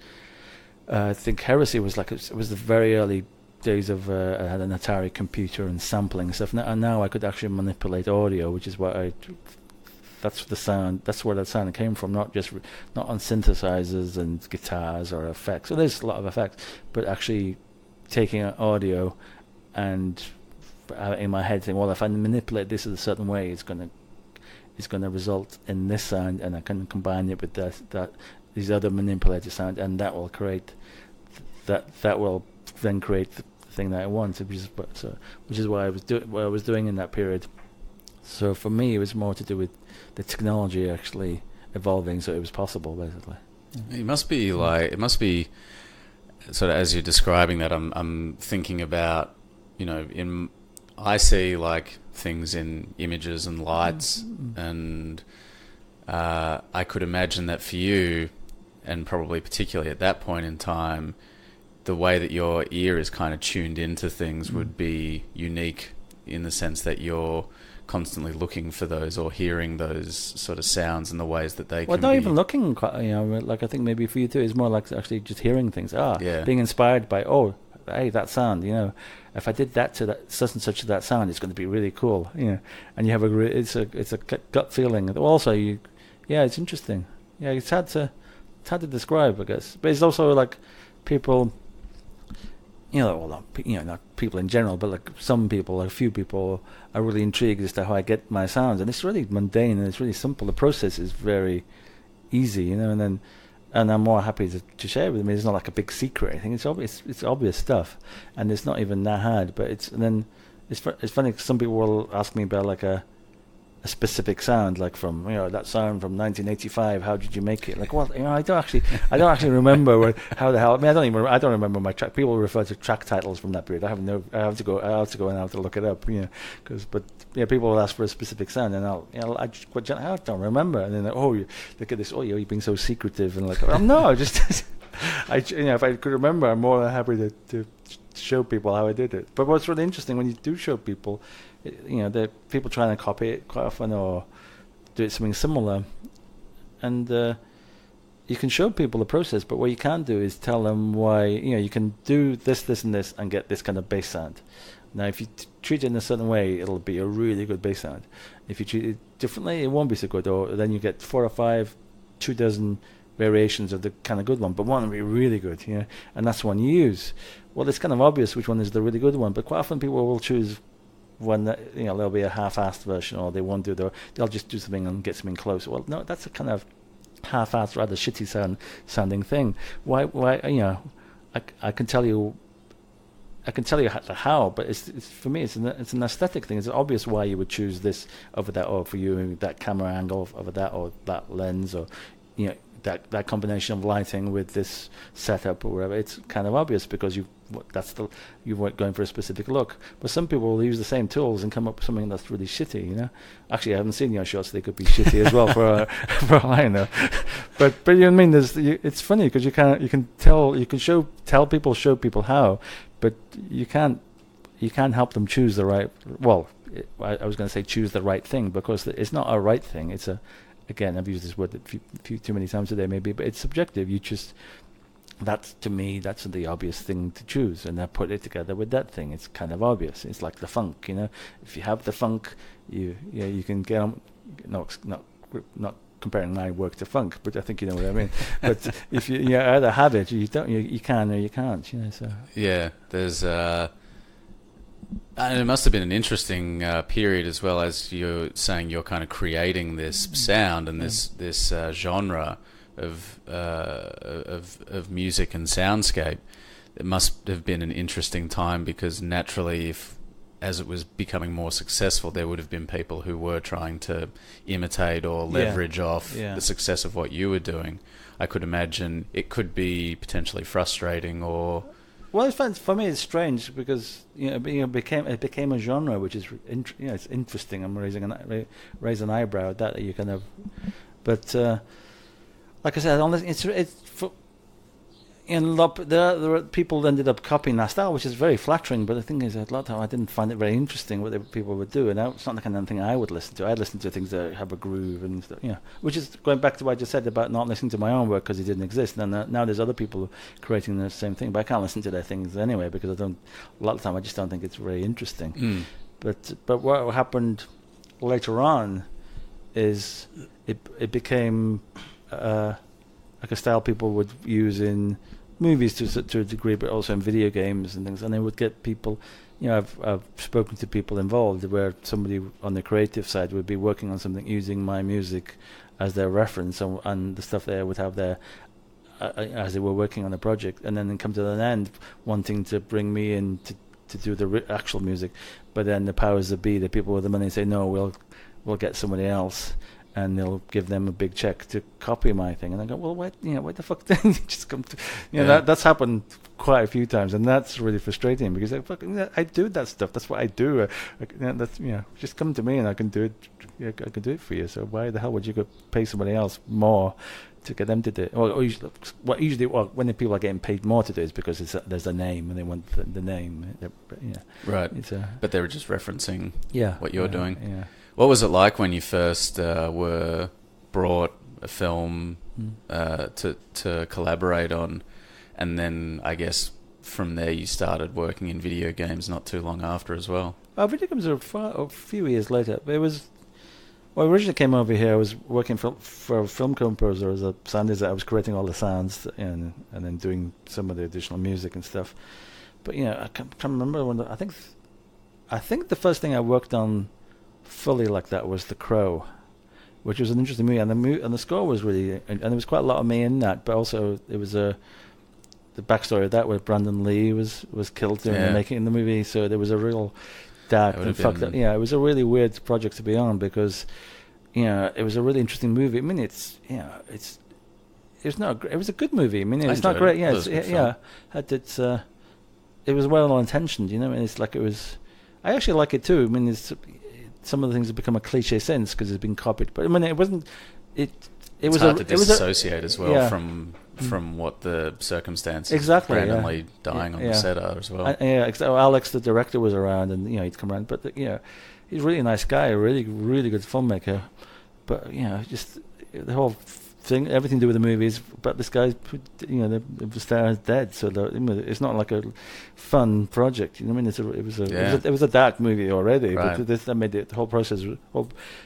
Speaker 2: I think Heresy was it was the very early days of I had an Atari computer and sampling and stuff, and now I could actually manipulate audio, which is what that's the sound. That's where that sound came from, not on synthesizers and guitars or effects. So there's a lot of effects, but actually taking audio and in my head saying, well, if I manipulate this in a certain way, it's going to result in this sound, and I can combine it with these other manipulated sound, and that will create that will then create thing that I want, which is what I was doing in that period. So for me, it was more to do with the technology actually evolving, so it was possible, basically.
Speaker 1: It must be sort of, as you're describing that, I'm thinking about, I see like things in images and lights, and I could imagine that for you, and probably particularly at that point in time, the way that your ear is kind of tuned into things would be unique, in the sense that you're constantly looking for those or hearing those sort of sounds and the ways that they
Speaker 2: well,
Speaker 1: can
Speaker 2: not
Speaker 1: be...
Speaker 2: even looking, like I think maybe for you too, it's more like actually just hearing things. Being inspired by, hey, that sound, if I did that to that such and such to that sound, it's going to be really cool, and you have it's a gut feeling. Also, it's interesting. Yeah, it's hard to describe, I guess, but it's also like people, not people in general, but like some people, a few people are really intrigued as to how I get my sounds, and it's really mundane and it's really simple. The process is very easy, and I'm more happy to share with them. It's not like a big secret or anything. It's obvious stuff, and it's not even that hard. But it's funny, 'cause some people will ask me about like a specific sound, like from that sound from 1985. How did you make it? Like, well, I don't actually remember how the hell. I mean, I don't remember my track. People refer to track titles from that period. I have to go and I have to look it up. People will ask for a specific sound, and I don't remember. And then look at this. You're being so secretive, and like, no, if I could remember, I'm more than happy to show people how I did it. But what's really interesting when you do show people, the people trying to copy it quite often or do it something similar, and you can show people the process, but what you can't do is tell them why you can do this and this and get this kind of bass sound. Now if you treat it in a certain way, it'll be a really good bass sound. If you treat it differently, it won't be so good, or then you get 4 or 5, 24 variations of the kind of good one, but one will be really good, and that's one you use. Well, it's kind of obvious which one is the really good one, but quite often people will choose one that there'll be a half-assed version, or they won't they'll just do something and get something close. Well, no, that's a kind of half-assed, rather shitty sounding thing. Why? I can tell you how, but it's for me it's an aesthetic thing. It's obvious why you would choose this over that, or for you that camera angle over that, or that lens, or that combination of lighting with this setup or whatever. It's kind of obvious because you weren't going for a specific look. But some people will use the same tools and come up with something that's really shitty. Actually, I haven't seen your shots; they could be shitty as well for all I know. But you know what I mean? It's funny because you can show people how, but you can't help them choose the right. Well, I was going to say choose the right thing, because it's not a right thing. It's again, I've used this word a few too many times today, maybe, but it's subjective. To me, that's the obvious thing to choose, and I put it together with that thing. It's kind of obvious. It's like the funk, If you have the funk, you can get on. Not comparing my work to funk, but I think you know what I mean. But if you either have it, or you don't, you can or you can't. So
Speaker 1: yeah, there's. And it must have been an interesting period as well, as you're saying. You're kind of creating this sound and this genre of music and soundscape. It must have been an interesting time, because naturally, as it was becoming more successful, there would have been people who were trying to imitate or leverage off the success of what you were doing. I could imagine it could be potentially frustrating or.
Speaker 2: Well, for me, it's strange because it became a genre, which is it's interesting. I'm raise an eyebrow at that you kind of, but like I said, there are people that ended up copying that style, which is very flattering. But the thing is, a lot of time I didn't find it very interesting what people would do, and it's not the kind of thing I would listen to. I'd listen to things that have a groove and stuff, which is going back to what I just said about not listening to my own work because it didn't exist. And now there's other people creating the same thing, but I can't listen to their things anyway because a lot of the time I just don't think it's very interesting. But what happened later on is it became like a style people would use in movies to a degree, but also in video games and things. And they would get people, I've spoken to people involved where somebody on the creative side would be working on something using my music as their reference, and the stuff they would have there as they were working on a project, and then come to an end wanting to bring me in to do the actual music, but then the powers that be, the people with the money, say no, we'll get somebody else, and they'll give them a big check to copy my thing. And I go, well, what the fuck didn't you just come to? That's happened quite a few times, and that's really frustrating because I do that stuff. That's what I do. Just come to me and I can do it. I can do it for you. So why the hell would you go pay somebody else more to get them to do it? Usually, when the people are getting paid more to do it, is because there's a name and they want the name.
Speaker 1: Right. But they were just referencing what you're doing.
Speaker 2: Yeah.
Speaker 1: What was it like when you first were brought a film to collaborate on, and then I guess from there you started working in video games not too long after as well?
Speaker 2: Video games are a few years later. It was. Well, I originally came over here. I was working for a film composer as a sound designer. I was creating all the sounds and then doing some of the additional music and stuff. But I can't remember when. I think the first thing I worked on fully like that was The Crow, which was an interesting movie, and the score was really, and there was quite a lot of me in that. But also it was the backstory of that where Brandon Lee was killed during the making of the movie. So there was a real dark and fucked up. It was a really weird project to be on because, it was a really interesting movie. I mean, it was a good movie. I mean, it's not great. Yeah, it was well intentioned. I mean, it's like it was. I actually like it too. I mean, some of the things have become a cliche since because it's been copied. But I mean, it wasn't. It's
Speaker 1: hard to disassociate as well from what the circumstances randomly dying on the set are as well.
Speaker 2: Alex, the director, was around, and he'd come around. But he's a really nice guy, a really, really good filmmaker. But just the whole thing, everything to do with the movies. But this guy's, the star is dead, so it's not like a fun project. I mean, it was a dark movie already.
Speaker 1: Right.
Speaker 2: But that made the whole process.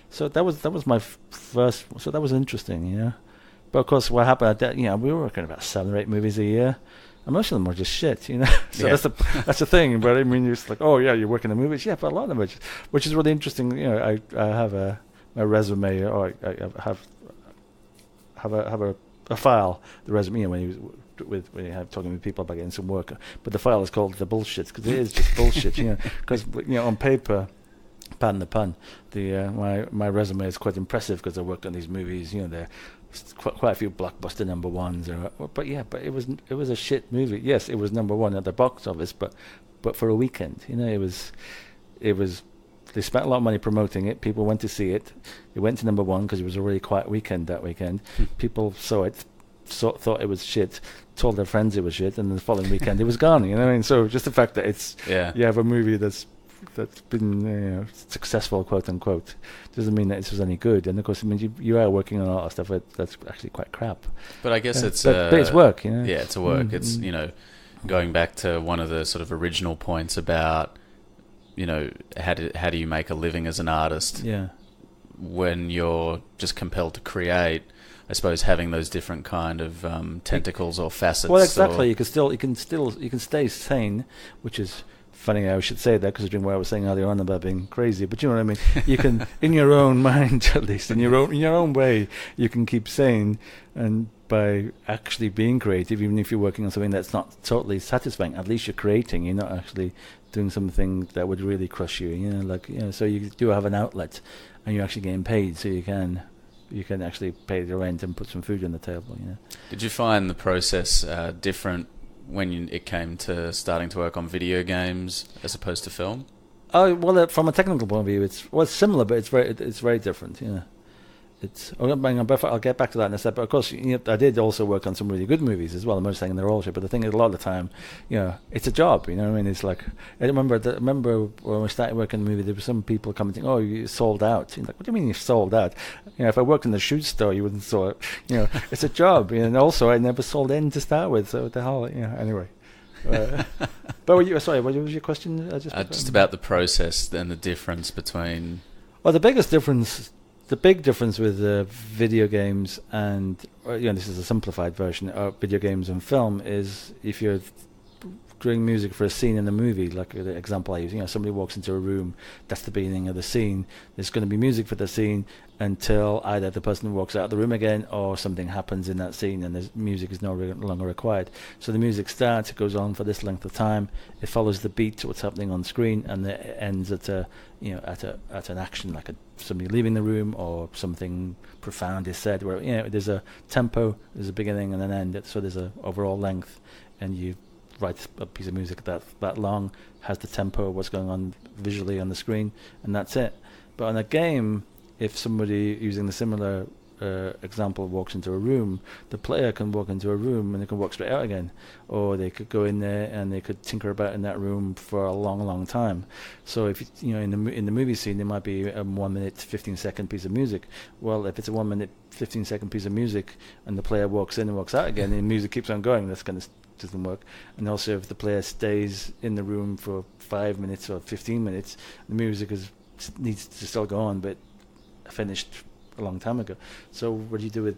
Speaker 2: So that was my first. So that was interesting. But of course, what happened at that, we were working about 7 or 8 movies a year. And most of them were just shit, So that's the thing. But I mean, it's like, you're working on movies. Yeah, but a lot of it, which is really interesting. I have my resume, or I have a file, the resume, when you have talking with people about getting some work. But the file is called the bullshit because it is just bullshit, Because on paper, pardon the pun, my resume is quite impressive because I worked on these movies. They're quite a few blockbuster number ones. But it was a shit movie. Yes, it was number one at the box office, but for a weekend, it was. They spent a lot of money promoting it. People went to see it. It went to number one because it was a really quiet weekend that weekend. People saw it, thought it was shit, told their friends it was shit, and the following weekend it was gone. You know what I mean? So just the fact that you have a movie that's been successful, quote unquote, doesn't mean that it was any good. And of course, it means you are working on a lot of stuff that's actually quite crap.
Speaker 1: But I guess it's
Speaker 2: but it's work. Yeah,
Speaker 1: it's a work. It's going back to one of the sort of original points about. How do you make a living as an artist? Yeah. When you're just compelled to create, I suppose having those different kind of tentacles or facets.
Speaker 2: Well, exactly. You can stay sane, which is funny. I should say that because what I was saying earlier on about being crazy. But you know what I mean. You can, in your own mind, at least in your own way, you can keep sane, and by actually being creative, even if you're working on something that's not totally satisfying, at least you're creating. You're not actually doing something that would really crush you. So you do have an outlet, and you're actually getting paid, so you can actually pay the rent and put some food on the table.
Speaker 1: Did you find the process different when it came to starting to work on video games as opposed to film?
Speaker 2: Oh well, from a technical point of view, it's similar, but it's very different. I'll get back to that in a second. But of course, I did also work on some really good movies as well. I'm not saying they're all shit, but the thing is, a lot of the time, it's a job. You know what I mean? It's like I remember when we started working on the movie, there were some people commenting, "Oh, you sold out." Like, what do you mean you sold out? If I worked in the shoe store, you wouldn't saw it. It's a job, and also I never sold in to start with. So what the hell, Anyway. But what was your question?
Speaker 1: Just about the process and the difference between.
Speaker 2: Well, the big difference with video games and this is a simplified version of video games and film is if you're doing music for a scene in a movie, like the example I use, somebody walks into a room, that's the beginning of the scene. There's going to be music for the scene until either the person walks out of the room again or something happens in that scene and the music is no longer required. So the music starts, it goes on for this length of time, it follows the beat to what's happening on screen, and it ends at at an action, like somebody leaving the room or something profound is said, where there's a tempo, there's a beginning and an end, so there's a overall length, and you write a piece of music that long, has the tempo, what's going on visually on the screen, and that's it. But on a game, if somebody using the similar example walks into a room, the player can walk into a room and they can walk straight out again, or they could go in there and they could tinker about in that room for a long time. So if in the movie scene there might be a 1 minute 15-second piece of music. Well, if it's a 1 minute 15-second piece of music and the player walks in and walks out again, and the music keeps on going, that's kind of doesn't work. And also if the player stays in the room for 5 minutes or 15 minutes, the music needs to still go on, but finished a long time ago. So what you do with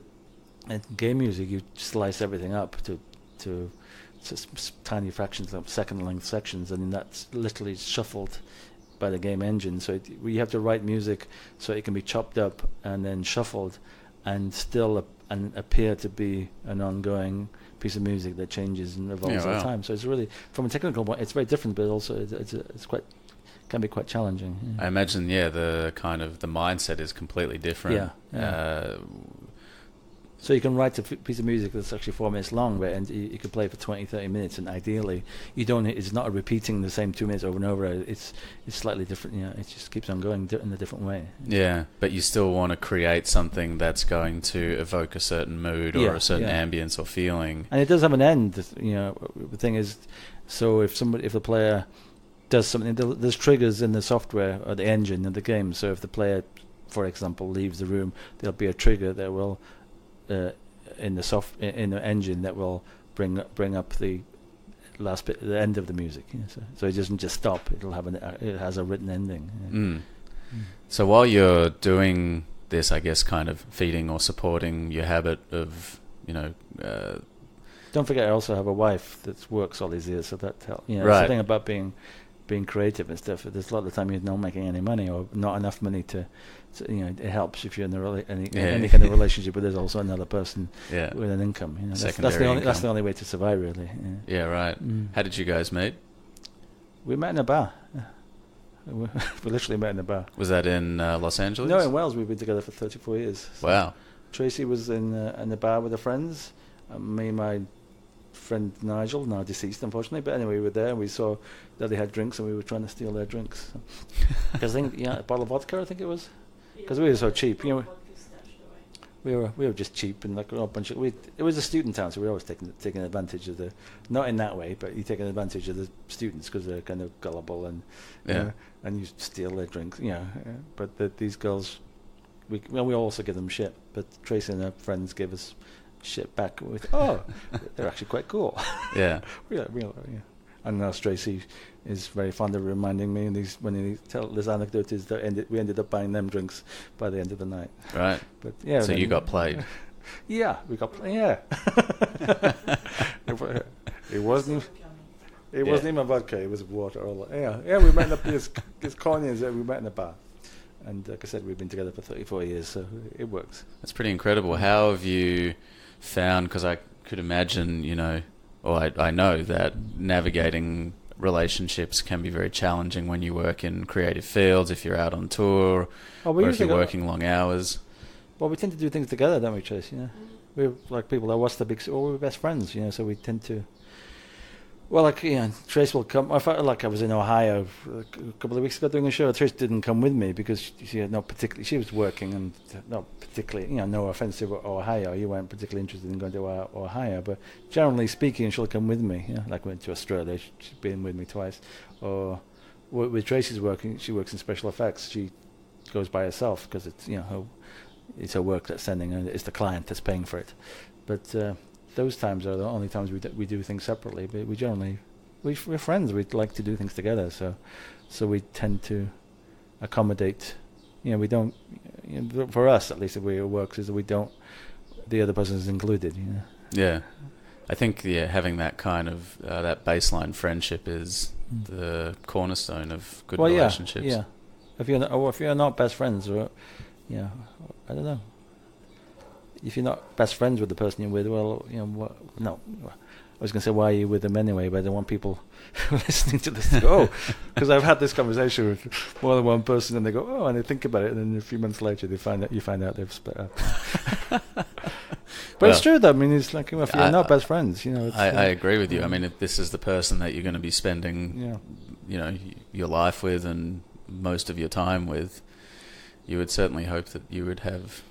Speaker 2: game music, you slice everything up to tiny fractions of second length sections, and that's literally shuffled by the game engine. So you have to write music so it can be chopped up and then shuffled and still appear to be an ongoing piece of music that changes and evolves all the time. So it's really, from a technical point, it's very different, but also it's quite, can be quite challenging.
Speaker 1: I imagine, the kind of the mindset is completely different.
Speaker 2: So you can write a piece of music that's actually 4 minutes long, and you could play for 20-30 minutes, and ideally it's not repeating the same 2 minutes over and over. It's slightly different. It just keeps on going in a different way.
Speaker 1: Yeah, but you still want to create something that's going to evoke a certain mood or a certain ambience or feeling.
Speaker 2: And it does have an end. The thing is, so if the player does something, there's triggers in the software or the engine of the game. So if the player, for example, leaves the room, there'll be a trigger that will in the engine that will bring up the last bit, the end of the music. So it doesn't just stop; it has a written ending.
Speaker 1: So while you're doing this, I guess, kind of feeding or supporting your habit of
Speaker 2: don't forget, I also have a wife that works all these years, so that helps.
Speaker 1: Right.
Speaker 2: Something about being creative and stuff. There's a lot of the time you're not making any money or not enough money to it helps if you're in any kind of relationship, but there's also another person with an income. That's the only way to survive, really.
Speaker 1: Yeah, right. How did you guys meet?
Speaker 2: We met in a bar. We literally met in a bar.
Speaker 1: Was that in Los Angeles?
Speaker 2: No, in Wales. We've been together for 34 years. So
Speaker 1: wow.
Speaker 2: Tracy was in the bar with her friends. Me and my friend Nigel, now deceased unfortunately, but anyway, we were there and we saw that they had drinks and we were trying to steal their drinks. Because I think a bottle of vodka, I think it was, because we were so cheap. We were just cheap and like a bunch of. It was a student town, so we were always taking advantage of not in that way, but you taking advantage of the students because they're kind of gullible and and you steal their drinks, But these girls, we also give them shit, but Tracy and her friends give us shit back with, they're actually quite cool. Yeah. And now Tracy is very fond of reminding me, and when he tell this anecdote is that we ended up buying them drinks by the end of the night.
Speaker 1: Right.
Speaker 2: But
Speaker 1: so you got played.
Speaker 2: Yeah, we got played. Yeah. It wasn't even vodka. It was water. Yeah. We met in it's Conyers. We met in a bar. And like I said, we've been together for 34 years, so it works.
Speaker 1: That's pretty incredible. How have you found, because I could imagine, or I know that navigating relationships can be very challenging when you work in creative fields, if you're out on tour, or if you're working long hours.
Speaker 2: Well, we tend to do things together, don't we, Chase? We're like people that watch the big... we're best friends, so we tend to... Well, Trace will come. I felt like I was in Ohio a couple of weeks ago doing a show. Trace didn't come with me because she was working and not particularly, no offense to Ohio, you weren't particularly interested in going to Ohio, but generally speaking, she'll come with me. Like we went to Australia, she's been with me twice. Or with Tracy's working, she works in special effects. She goes by herself because it's her work that's sending, and it's the client that's paying for it. But those times are the only times we do things separately. But we're friends. We like to do things together. So we tend to accommodate. We don't. For us, at least, the way it works is that we don't. The other person is included.
Speaker 1: Yeah. I think having that kind of that baseline friendship is the cornerstone of good relationships.
Speaker 2: Yeah. If you're not best friends, or I don't know. If you're not best friends with the person you're with, well, no. I was going to say, why are you with them anyway? But I don't want people listening to this to go, because I've had this conversation with more than one person, and they go, oh, and they think about it, and then a few months later, you find out they've split up. But it's true, though. I mean, it's like, if you're not best friends,
Speaker 1: I agree with you. I mean, if this is the person that you're going to be spending, your life with and most of your time with, you would certainly hope that you would have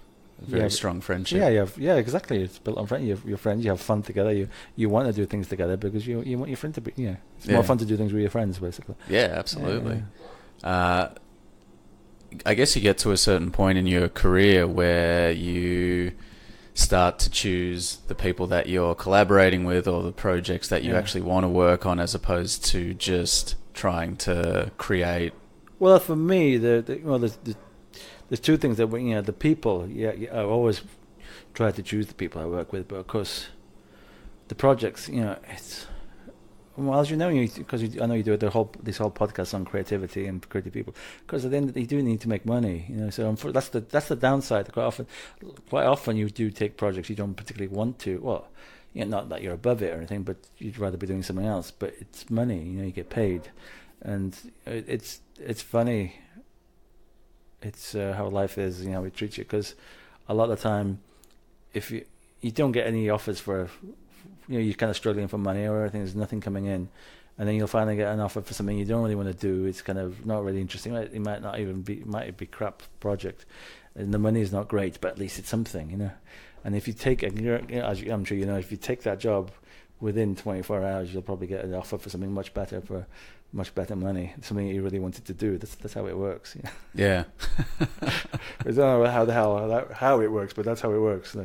Speaker 1: a very strong friendship.
Speaker 2: Yeah, exactly. It's built on friendship. You're friends. You have fun together. You want to do things together because you want your friend to be. Yeah, it's more fun to do things with your friends, basically.
Speaker 1: Yeah, absolutely. I guess you get to a certain point in your career where you start to choose the people that you're collaborating with or the projects that you actually want to work on, as opposed to just trying to create.
Speaker 2: Well, for me, there's two things that the people. I always try to choose the people I work with, but of course, the projects. It's as you know, because I know you do this whole podcast on creativity and creative people. Because at the end, you do need to make money. So that's the downside. Quite often, you do take projects you don't particularly want to. Well, not that you're above it or anything, but you'd rather be doing something else. But it's money. You get paid, and it's funny. It's how life is, how we treat you. Because a lot of the time, if you don't get any offers for, you're kind of struggling for money or everything, there's nothing coming in, and then you'll finally get an offer for something you don't really want to do. It's kind of not really interesting. It might not even be, crap project, and the money is not great, but at least it's something, And if you take, as I'm sure you know, if you take that job within 24 hours, you'll probably get an offer for something much better for much better money, something that you really wanted to do. That's how it works.
Speaker 1: Yeah.
Speaker 2: I don't know how it works, but that's how it works.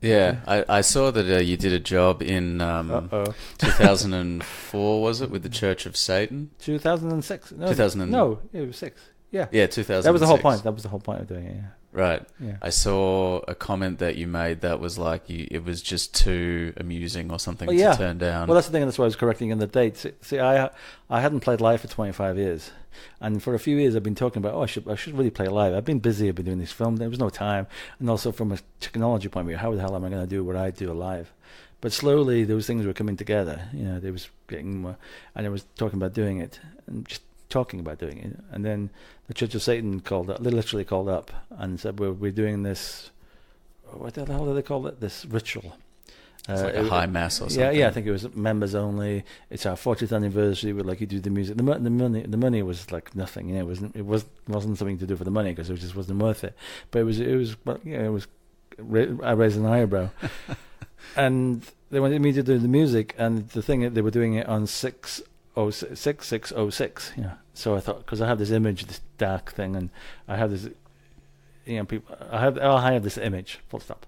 Speaker 1: Yeah, I saw that you did a job in 2004, was it, with the Church of Satan?
Speaker 2: 2006. No, it was 6. Yeah.
Speaker 1: Yeah, 2006.
Speaker 2: That was the whole point. That was the whole point of doing it. Yeah.
Speaker 1: Right.
Speaker 2: Yeah.
Speaker 1: I saw a comment that you made that was like it was just too amusing or something to turn down.
Speaker 2: Well, that's the thing. That's why I was correcting in the dates. See, I hadn't played live for 25 years, and for a few years I've been talking about, I should really play live. I've been busy. I've been doing this film. There was no time, and also from a technology point of view, how the hell am I going to do what I do live? But slowly those things were coming together. They was getting more, and I was talking about doing it, and just talking about doing it, and then the Church of Satan literally called up and said, we're doing this, what the hell do they call it, this ritual.
Speaker 1: It's like a high mass or something.
Speaker 2: Yeah, I think it was members only. It's our 40th anniversary. We'd like you to do the music. The money was like nothing. It wasn't something to do for the money, because it just wasn't worth it. But I raised an eyebrow. And they wanted me to do the music, and the thing, they were doing it on 6/6/06. So I thought, because I have this image, this dark thing, and I have this, people. I have this image. Full stop.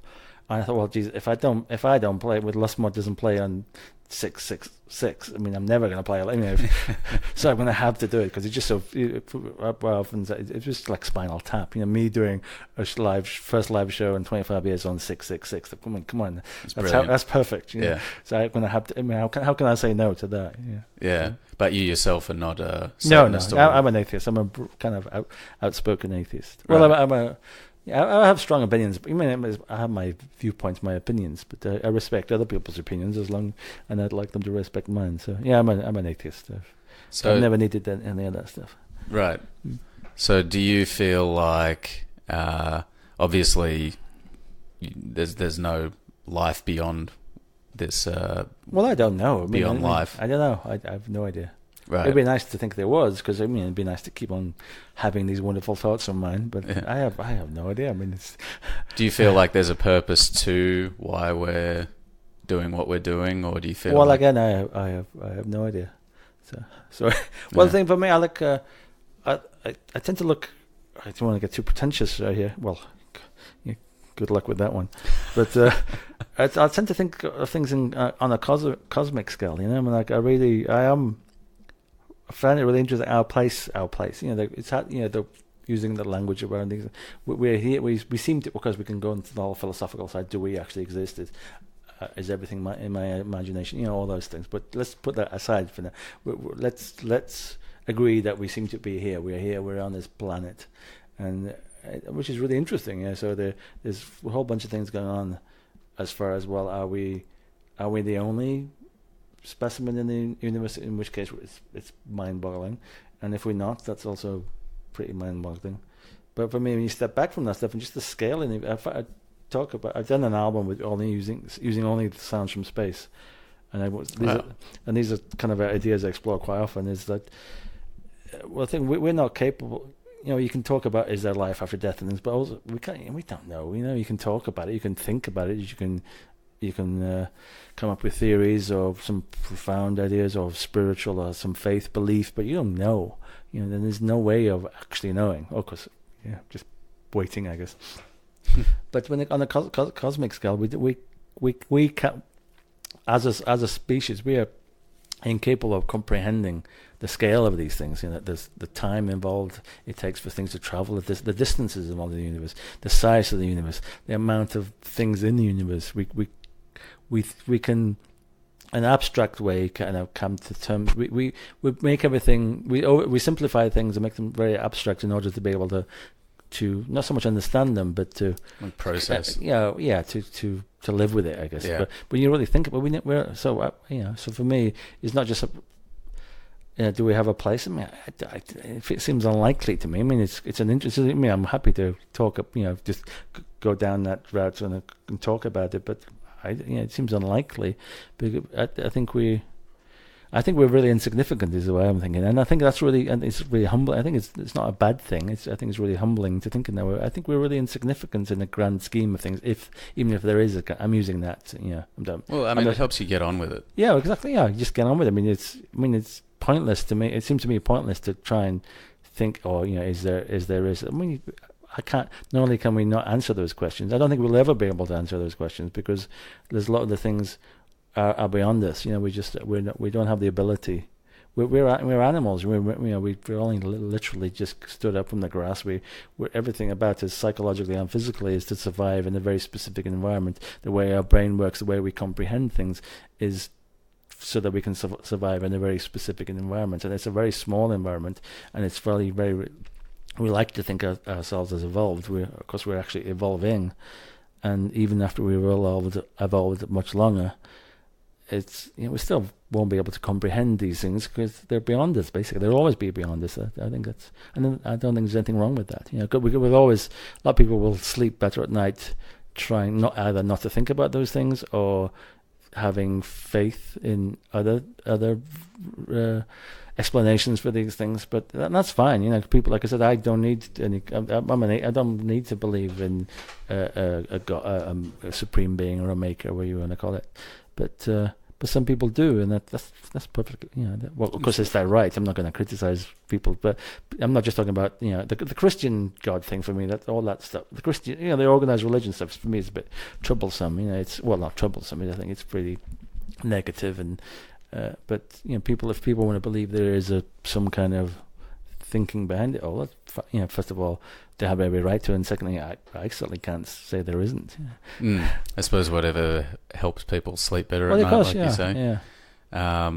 Speaker 2: And I thought, well, geez, if I don't play with Lustmord doesn't play on 6/6/6. I mean, I'm never going to play it. So I'm going to have to do it, because it's just so. Often it's just like Spinal Tap. Me doing a first live show in 25 years on 6/6/6. Come on. That's perfect.
Speaker 1: Yeah.
Speaker 2: So I'm going to have to. I mean, how can I say no to that?
Speaker 1: Yeah. But you yourself are not a
Speaker 2: Satanist. No. I'm an atheist. I'm a kind of outspoken atheist. Right. Well, I have strong opinions. I have my viewpoints, my opinions, but I respect other people's opinions and I'd like them to respect mine. So I'm an atheist. So I've never needed any of that stuff.
Speaker 1: Right. So do you feel like, obviously, there's no life beyond this?
Speaker 2: Well, I don't know.
Speaker 1: Beyond life,
Speaker 2: I don't know. I have no idea.
Speaker 1: Right.
Speaker 2: It'd be nice to think there was, because it'd be nice to keep on having these wonderful thoughts on mine. But I have no idea.
Speaker 1: Do you feel like there's a purpose to why we're doing what we're doing, or do you feel?
Speaker 2: Well, again, I have no idea. So the thing for me, I like. I tend to look. I don't want to get too pretentious right here. Well, good luck with that one. But I tend to think of things on a cosmic scale. I find it really interesting. Our place. They're using the language around things. We're here. We seem to, because we can go into the whole philosophical side. Do we actually exist? is everything in my imagination? All those things. But let's put that aside for now. Let's agree that we seem to be here. We're here. We're on this planet, and which is really interesting. Yeah. So there's a whole bunch of things going on, as far as, well, are we the only specimen in the universe? In which case, it's mind-boggling, and if we're not, that's also pretty mind-boggling. But for me, when you step back from that stuff and just the scale in it, I've done an album with only using only the sounds from space, and these are kind of ideas I explore quite often. Is that, well, I think we're not capable. You can talk about, is there life after death and things, but also we don't know. You can talk about it, you can think about it, you can come up with theories or some profound ideas or spiritual or some faith belief, but you don't know. Then there's no way of actually knowing. Of course, just waiting, I guess. But when on a cosmic scale, we can, as a species, we are incapable of comprehending the scale of these things. There's the time involved it takes for things to travel, the distances involved in the universe, the size of the universe, the amount of things in the universe. We can, in an abstract way, kind of come to terms. We make everything, we simplify things and make them very abstract in order to be able to not so much understand them, but to
Speaker 1: process.
Speaker 2: To live with it, I guess.
Speaker 1: Yeah.
Speaker 2: But when you really think about it, so for me, it's not just do we have a place? I mean, it seems unlikely to me. I mean, it's an interesting. I mean, I'm happy to talk. Just go down that route and talk about it. But it seems unlikely. Because I think we're really insignificant, is the way I'm thinking, and I think that's really, and it's really humbling. I think it's not a bad thing. I think it's really humbling to think in that way. I think we're really insignificant in the grand scheme of things. Even if there is I'm using that.
Speaker 1: Well, I mean, it helps you get on with it.
Speaker 2: Yeah, exactly. Yeah, just get on with it. I mean, it's pointless to me. It seems to me pointless to try and think, is there. I mean, I can't. Not only can we not answer those questions, I don't think we'll ever be able to answer those questions, because there's a lot of the things are beyond us. We don't have the ability. We're animals. We're only literally just stood up from the grass. We're everything about us, psychologically and physically, is to survive in a very specific environment. The way our brain works, the way we comprehend things, is so that we can survive in a very specific environment. And it's a very small environment, and it's very, very. We like to think ourselves as evolved. Of course, we're actually evolving, and even after we evolved much longer, it's we still won't be able to comprehend these things because they're beyond us. Basically, they'll always be beyond us. I think that's, and I don't think there's anything wrong with that. We've always, a lot of people will sleep better at night, trying either not to think about those things or having faith in other explanations for these things. But that's fine. People, like I said, I don't need any. I don't need to believe in a God, a supreme being or a maker, whatever you want to call it. But some people do, and that's perfect. Well, of course, it's their right. I'm not going to criticize people, but I'm not just talking about the Christian God thing. For me, all that stuff. The Christian, the organized religion stuff, for me, is a bit troublesome. It's not troublesome. I think it's pretty negative, and but if people want to believe there is some kind of thinking behind it, first of all, they have every right to, and secondly, I certainly can't say there isn't.
Speaker 1: I suppose whatever helps people sleep better at night, like you say. Yeah.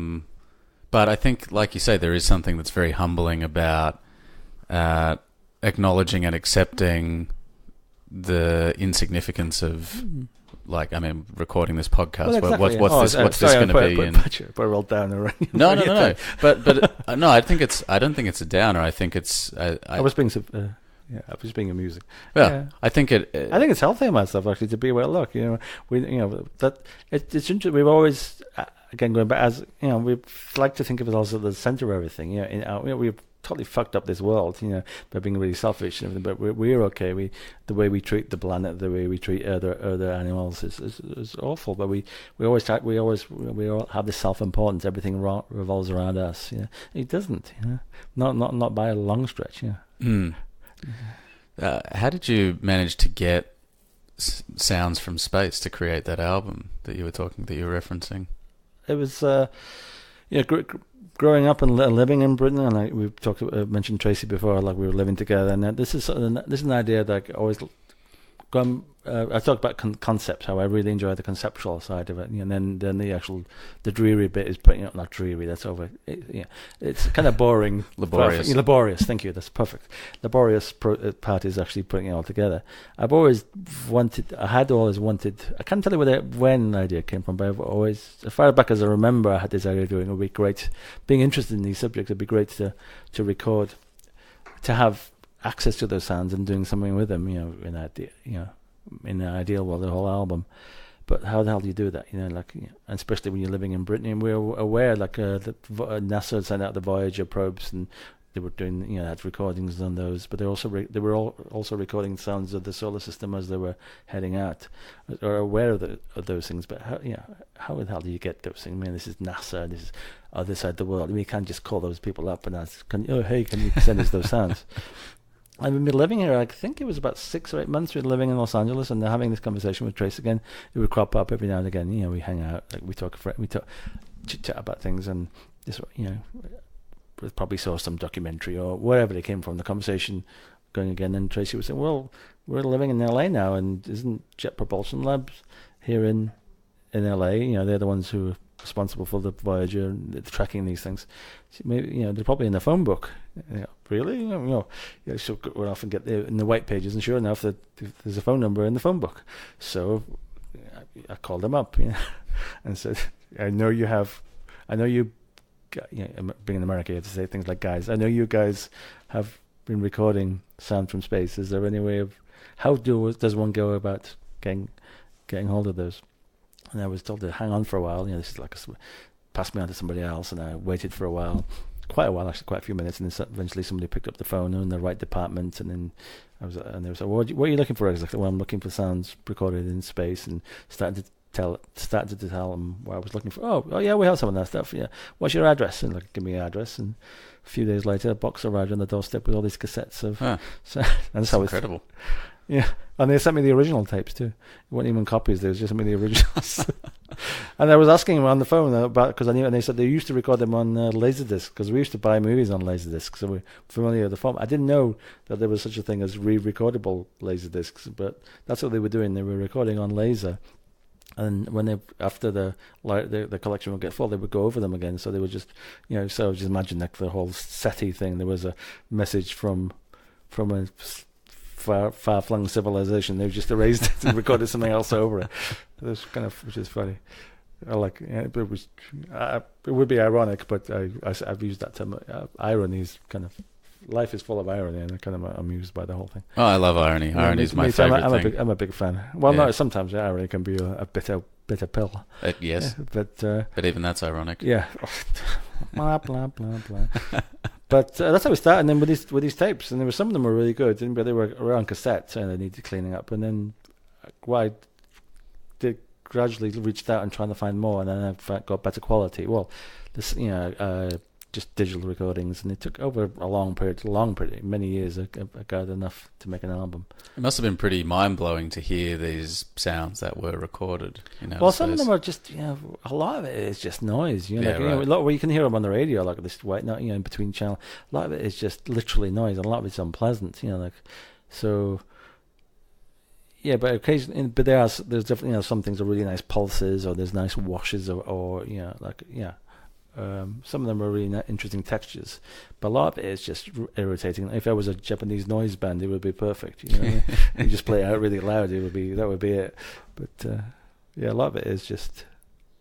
Speaker 1: But I think, like you say, there is something that's very humbling about acknowledging and accepting the insignificance of, recording this podcast. Well, exactly. What's this going to be?
Speaker 2: Put a roll down already.
Speaker 1: No. But no, I don't think it's a downer. I think it's.
Speaker 2: I was being. I was being amusing.
Speaker 1: Yeah, I think
Speaker 2: it's healthy in myself actually to be aware. Look, that it's interesting. We've always, again, going back, as we like to think of ourselves at the center of everything. We've totally fucked up this world, by being really selfish and everything. But we're okay. The way we treat the planet, the way we treat other animals is awful. But we all have this self-importance. Everything revolves around us. It doesn't. Not by a long stretch.
Speaker 1: How did you manage to get sounds from space to create that album that you were referencing? It was,
Speaker 2: growing up and living in Britain, and we've mentioned Tracy before. Like, we were living together, and this is an idea that I always I talked about concept, how I really enjoy the conceptual side of it, and then the dreary bit is putting it. Not dreary, that's over. It's kind of boring.
Speaker 1: Laborious.
Speaker 2: Laborious. Thank you. That's perfect. Laborious part is actually putting it all together. I had always wanted. I can't tell you when the idea came from, but I've always, as far back as I remember, I had this idea of doing. It would be great, being interested in these subjects. It'd be great to record, to have access to those sounds and doing something with them, in the ideal world, the whole album. But how the hell do you do that? And especially when you're living in Britain, and we're aware, that NASA had sent out the Voyager probes, and they were doing, had recordings on those. But they were also recording sounds of the solar system as they were heading out. Are aware of those things. But how the hell do you get those things? I mean, this is NASA. This is other side of the world. We can't just call those people up and ask, can you send us those sounds? I've been living here, I think it was about 6 or 8 months. We were living in Los Angeles and having this conversation with Trace again. It would crop up every now and again. We hang out, we talk, chit-chat about things, and this, we probably saw some documentary or wherever they came from, the conversation going again. And Tracy was saying, well, we're living in LA now, and isn't Jet Propulsion Labs here in LA? They're the ones who are responsible for the Voyager and tracking these things. So maybe they're probably in the phone book. Really? So we'll often get in the white pages, and sure enough, that there's a phone number in the phone book. So I called them up, and said, I know you, being in America, you have to say things like guys. I know you guys have been recording sound from space. Is there any way of does one go about getting hold of those? And I was told to hang on for a while. This is pass me on to somebody else, and I waited for a while. Quite a while, actually, quite a few minutes, and then eventually somebody picked up the phone in the right department, and then they were saying, "What are you looking for exactly?" Well, I'm looking for sounds recorded in space, and started to tell them what I was looking for. Oh yeah, we have some of that stuff. Yeah, what's your address? And give me your address, and a few days later, a box arrived on the doorstep with all these cassettes of. And that's incredible. Yeah, and they sent me the original tapes too. It weren't even copies; they just sent me the originals. And I was asking them on the phone about, because I knew, and they said they used to record them on Laserdisc, because we used to buy movies on Laserdisc, so we're familiar with the form. I didn't know that there was such a thing as re-recordable Laserdiscs, but that's what they were doing. They were recording on laser, and when after the collection would get full, they would go over them again. So they would just, so just imagine the whole SETI thing. There was a message from a far-flung civilization. They just erased it and recorded something else over it. That's which is funny. It would be ironic, but I've used that term. Irony is kind of, life is full of irony, and I'm kind of amused by the whole thing. Oh,
Speaker 1: I love irony. Irony is my favorite thing.
Speaker 2: I'm a big fan. Well, no, sometimes irony can be a bitter pill.
Speaker 1: Yes,
Speaker 2: but
Speaker 1: even that's ironic.
Speaker 2: Yeah. Blah blah blah blah. But that's how we started. And then with these tapes, and some of them were really good, but they were on cassette, and they needed cleaning up. And then I did gradually reached out and trying to find more, and then I got better quality. Well, this just digital recordings, and it took over a long period, many years. I got enough to make an album.
Speaker 1: It must have been pretty mind-blowing to hear these sounds that were recorded.
Speaker 2: Well, some of them are just, a lot of it is just noise. A lot where you can hear them on the radio, like this white note, in between channel. A lot of it is just literally noise, and a lot of it's unpleasant. So. Yeah, but occasionally, there's definitely some things are really nice pulses, or there's nice washes, or some of them are really interesting textures, but a lot of it is just irritating. If I was a Japanese noise band, it would be perfect. You just play it out really loud. That would be it. But a lot of it is just,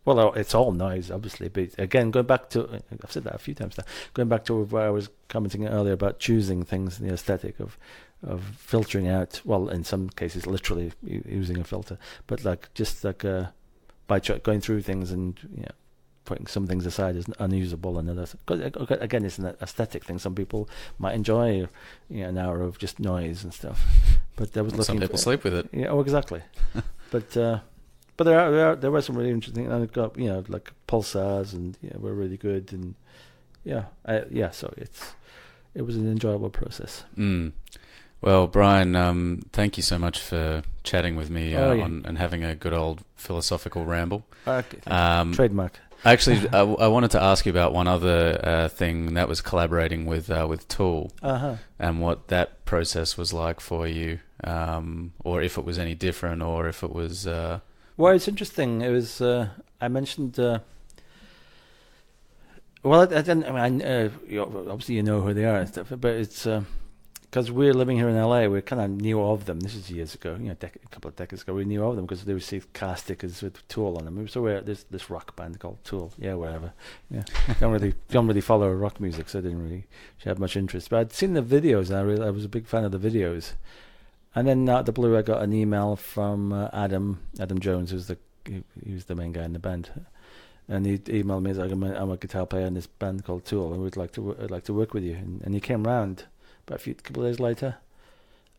Speaker 2: well, it's all noise, obviously. But again, going back to, I've said that a few times now. Going back to where I was commenting earlier about choosing things, the aesthetic of filtering out. Well, in some cases, literally using a filter, but by going through things and putting some things aside as unusable, and others. Again, it's an aesthetic thing. Some people might enjoy an hour of just noise and stuff, but there was
Speaker 1: some people sleep with it.
Speaker 2: Yeah, exactly. But there were some really interesting. And it got like pulsars, and were really good, and so it was an enjoyable process.
Speaker 1: Well, Brian, thank you so much for chatting with me and having a good old philosophical ramble.
Speaker 2: Okay, trademark.
Speaker 1: Actually, I wanted to ask you about one other thing, that was collaborating with Tool, and what that process was like for you, or if it was any different, or if it was.
Speaker 2: Well, it's interesting. It was. I mentioned. Well, I didn't. I mean, obviously you know who they are and stuff, but it's because we're living here in LA. We kind of knew of them. This is years ago, a couple of decades ago. We knew of them because they received car stickers with Tool on them. So we're this rock band called Tool. Yeah, whatever. Yeah, don't really follow rock music, so I didn't really have much interest. But I'd seen the videos, and I was a big fan of the videos. And then out of the blue, I got an email from Adam Jones, who's the main guy in the band. And he emailed me, he's like, I'm a guitar player in this band called Tool, and I'd like to work with you. And he came round about a couple of days later,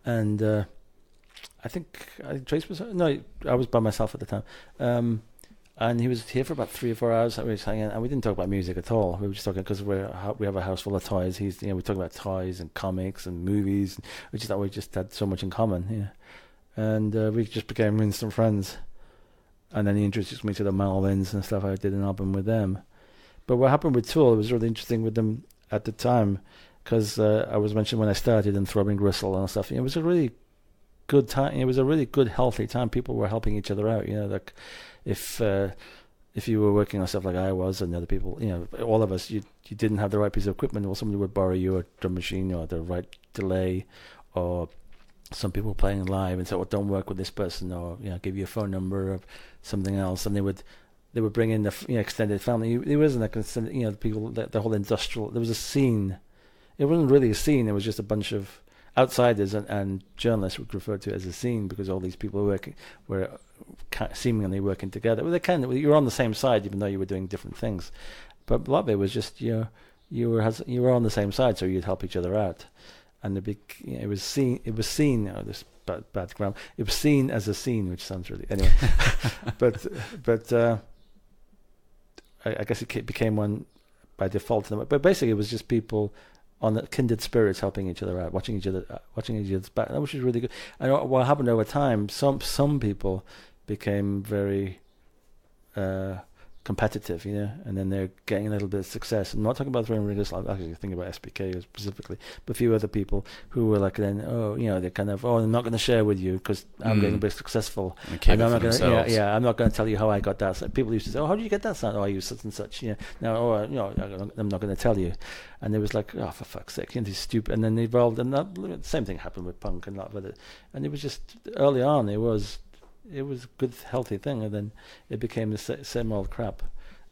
Speaker 2: and I think Trace was I was by myself at the time, and he was here for about 3 or 4 hours. We were just hanging, and we didn't talk about music at all. We were just talking because we have a house full of toys. We talk about toys and comics and movies. We just thought we just had so much in common, and we just became instant friends. And then he introduced me to the Malvins and stuff. I did an album with them. But what happened with Tool, it was really interesting with them at the time, because I was mentioning when I started in Throbbing Gristle and stuff. It was a really good time. It was a really good, healthy time. People were helping each other out. Like if you were working on stuff like I was, and other people, all of us, you didn't have the right piece of equipment, or somebody would borrow you a drum machine or the right delay, or some people playing live and say, "Well, don't work with this person," or give you a phone number of something else, and they would bring in the extended family. It wasn't people, the whole industrial. There was a scene. It wasn't really a scene. It was just a bunch of outsiders and journalists would refer to it as a scene, because all these people were seemingly working together. Well, you were on the same side, even though you were doing different things. But a lot of it was just you were on the same side, so you'd help each other out. And it was seen. This bad grammar. It was seen as a scene, which sounds really anyway. but I guess it became one by default. But basically, it was just people on the kindred spirits helping each other out, watching each other's back, which was really good. And what happened over time, some people became very competitive, and then they're getting a little bit of success. I'm not talking about Throbbing Gristle. I'm actually thinking about SPK specifically, but a few other people who were like, then they're kind of, I'm not going to share with you because I'm getting a bit successful, and I'm not going to, I'm not going to tell you how I got that. So people used to say, how did you get that sound? I use such and such. Now, I'm not going to tell you. And it was like, oh, for fuck's sake, this is stupid. And then they evolved, and the same thing happened with punk and that with it. And it was just early on, it was a good, healthy thing, and then it became the same old crap.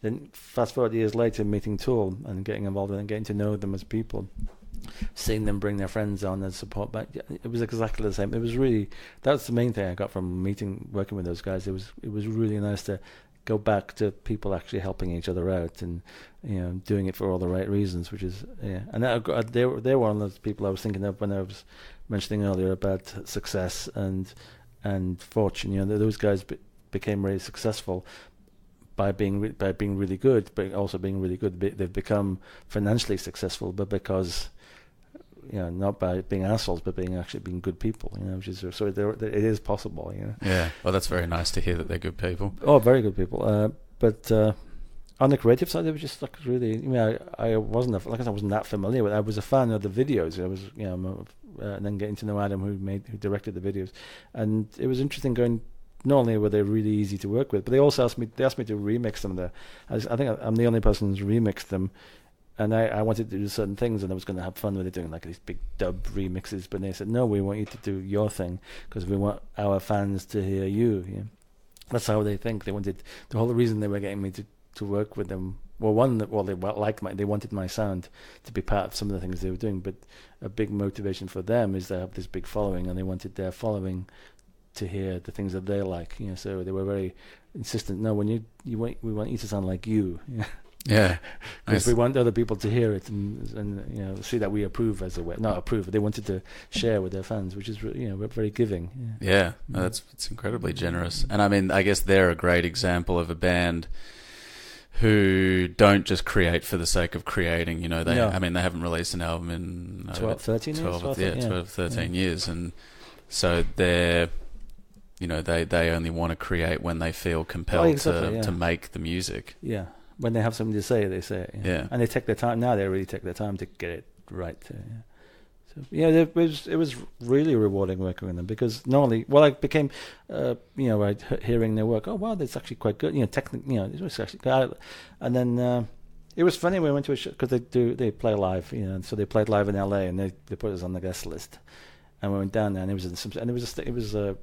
Speaker 2: Then fast forward years later, meeting Tool and getting involved and getting to know them as people, seeing them bring their friends on and support back. It was exactly the same. It was really, that's the main thing I got from working with those guys. It was really nice to go back to people actually helping each other out and doing it for all the right reasons, which is And they were one of those people I was thinking of when I was mentioning earlier about success and fortune. Those guys became really successful by being really good, but also being really good. They've become financially successful, but because not by being assholes, but being good people. Which is so it is possible.
Speaker 1: Yeah. Well, that's very nice to hear that they're good people.
Speaker 2: Oh, very good people. But on the creative side, it was just like really. I wasn't I wasn't that familiar with. I was a fan of the videos. I was and then getting to know Adam, who directed the videos, and it was interesting going. Not only were they really easy to work with, but they also asked me to remix them. I think I'm the only person who's remixed them, and I wanted to do certain things, and I was going to have fun with it, doing like these big dub remixes. But they said, no, we want you to do your thing because we want our fans to hear you. That's how they think. They wanted the whole reason they were getting me to work with them. Well, they wanted my sound to be part of some of the things they were doing, but a big motivation for them is they have this big following, and they wanted their following to hear the things that they like. So they were very insistent. No, when we want you to sound like you.
Speaker 1: Yeah,
Speaker 2: because we want other people to hear it and see that we approve as a way. Not approve, they wanted to share with their fans, which is very giving.
Speaker 1: Yeah, no, it's incredibly generous. And I mean, I guess they're a great example of a band who don't just create for the sake of creating. They haven't released an album in
Speaker 2: 13 years,
Speaker 1: 13 years, and so they're they only want to create when they feel compelled to make the music.
Speaker 2: Yeah, when they have something to say, they say it.
Speaker 1: Yeah.
Speaker 2: And they take their time. Now they really take their time to get it right. So it was really rewarding working with them, because normally, I became, hearing their work. Oh wow, that's actually quite good. It was actually good. And then it was funny when we went to a show, because they play live. And so they played live in LA, and they put us on the guest list. And we went down there, and it was a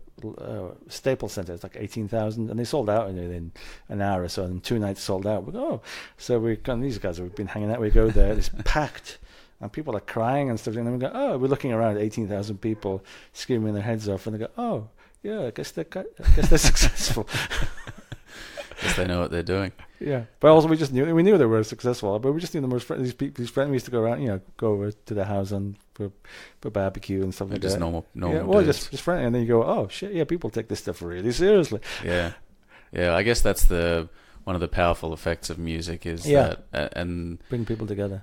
Speaker 2: Staples Center. It's like 18,000, and they sold out in an hour or so. And 2 nights sold out. We go, so these guys have been hanging out. We go there, it's packed. And people are crying and stuff. And then we go, we're looking around at 18,000 people screaming their heads off. And they go, yeah, I guess they're successful.
Speaker 3: Guess they know what they're doing.
Speaker 2: Yeah. But also we knew they were successful. But we just knew them as friends. These friends, we used to go around, go over to their house for barbecue and stuff like
Speaker 3: just
Speaker 2: that.
Speaker 3: Normal
Speaker 2: yeah, well, just friendly. And then you go, oh, shit, yeah, people take this stuff really seriously.
Speaker 3: Yeah. Yeah, I guess that's one of the powerful effects of music is that and
Speaker 2: brings
Speaker 3: people together,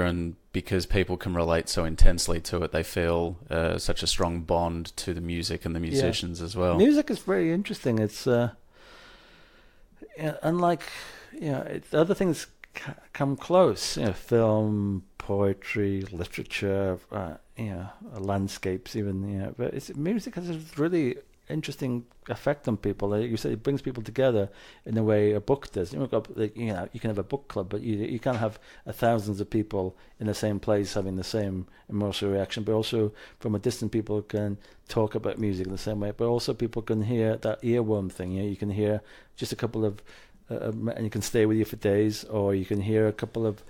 Speaker 3: and because people can relate so intensely to it, they feel such a strong bond to the music and the musicians as well.
Speaker 2: Music is very interesting. It's unlike other things come close, film, poetry, literature, landscapes even, but music has a really interesting effect on people. Like you said, it brings people together in a way a book does. You can have a book club, but you can't have thousands of people in the same place having the same emotional reaction. But also, from a distance, people can talk about music in the same way. But also, people can hear that earworm thing. You can hear just a couple of, and you can stay with you for days, or you can hear a couple of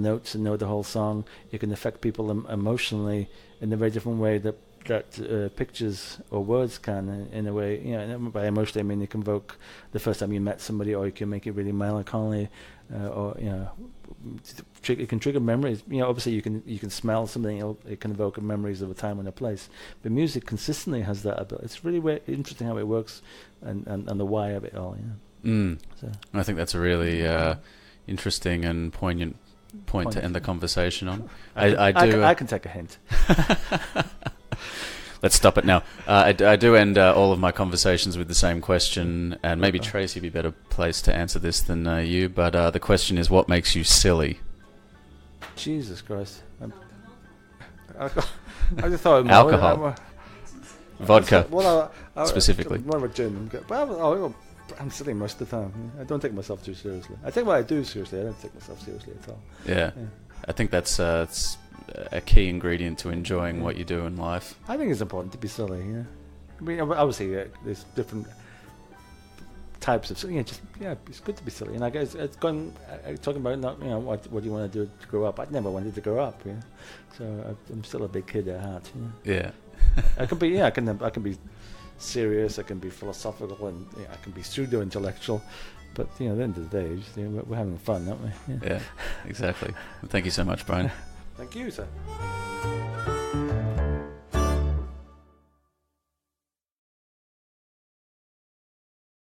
Speaker 2: notes and know the whole song. You can affect people emotionally in a very different way that pictures or words can, in a way. By emotionally I mean you can evoke the first time you met somebody, or you can make it really melancholy, or it can trigger memories. Obviously you can smell something, it can evoke memories of a time and a place. But music consistently has that ability. It's really interesting how it works, and the why of it all.
Speaker 3: So I think that's a really interesting and poignant point to end the conversation on.
Speaker 2: I can take a hint.
Speaker 3: Let's stop it now. I do end all of my conversations with the same question, and maybe Tracy would be better placed to answer this than you, but the question is, what makes you silly?
Speaker 2: Jesus Christ. I just thought...
Speaker 3: Alcohol. Vodka, specifically.
Speaker 2: More of a gin. I'm silly most of the time. I don't take myself too seriously. I take what I do seriously. I don't take myself seriously at all.
Speaker 3: Yeah. I think that's a key ingredient to enjoying what you do in life.
Speaker 2: I think it's important to be silly. I mean, obviously, there's different types of silly. It's good to be silly. And I guess it's talking about not, what do you want to do to grow up? I never wanted to grow up. So I'm still a big kid at heart.
Speaker 3: Yeah.
Speaker 2: I can be. I can be serious. I can be philosophical, and I can be pseudo-intellectual. But at the end of the day, we're having fun, aren't we?
Speaker 3: Yeah, exactly. Well, thank you so much, Brian.
Speaker 2: Thank you, sir.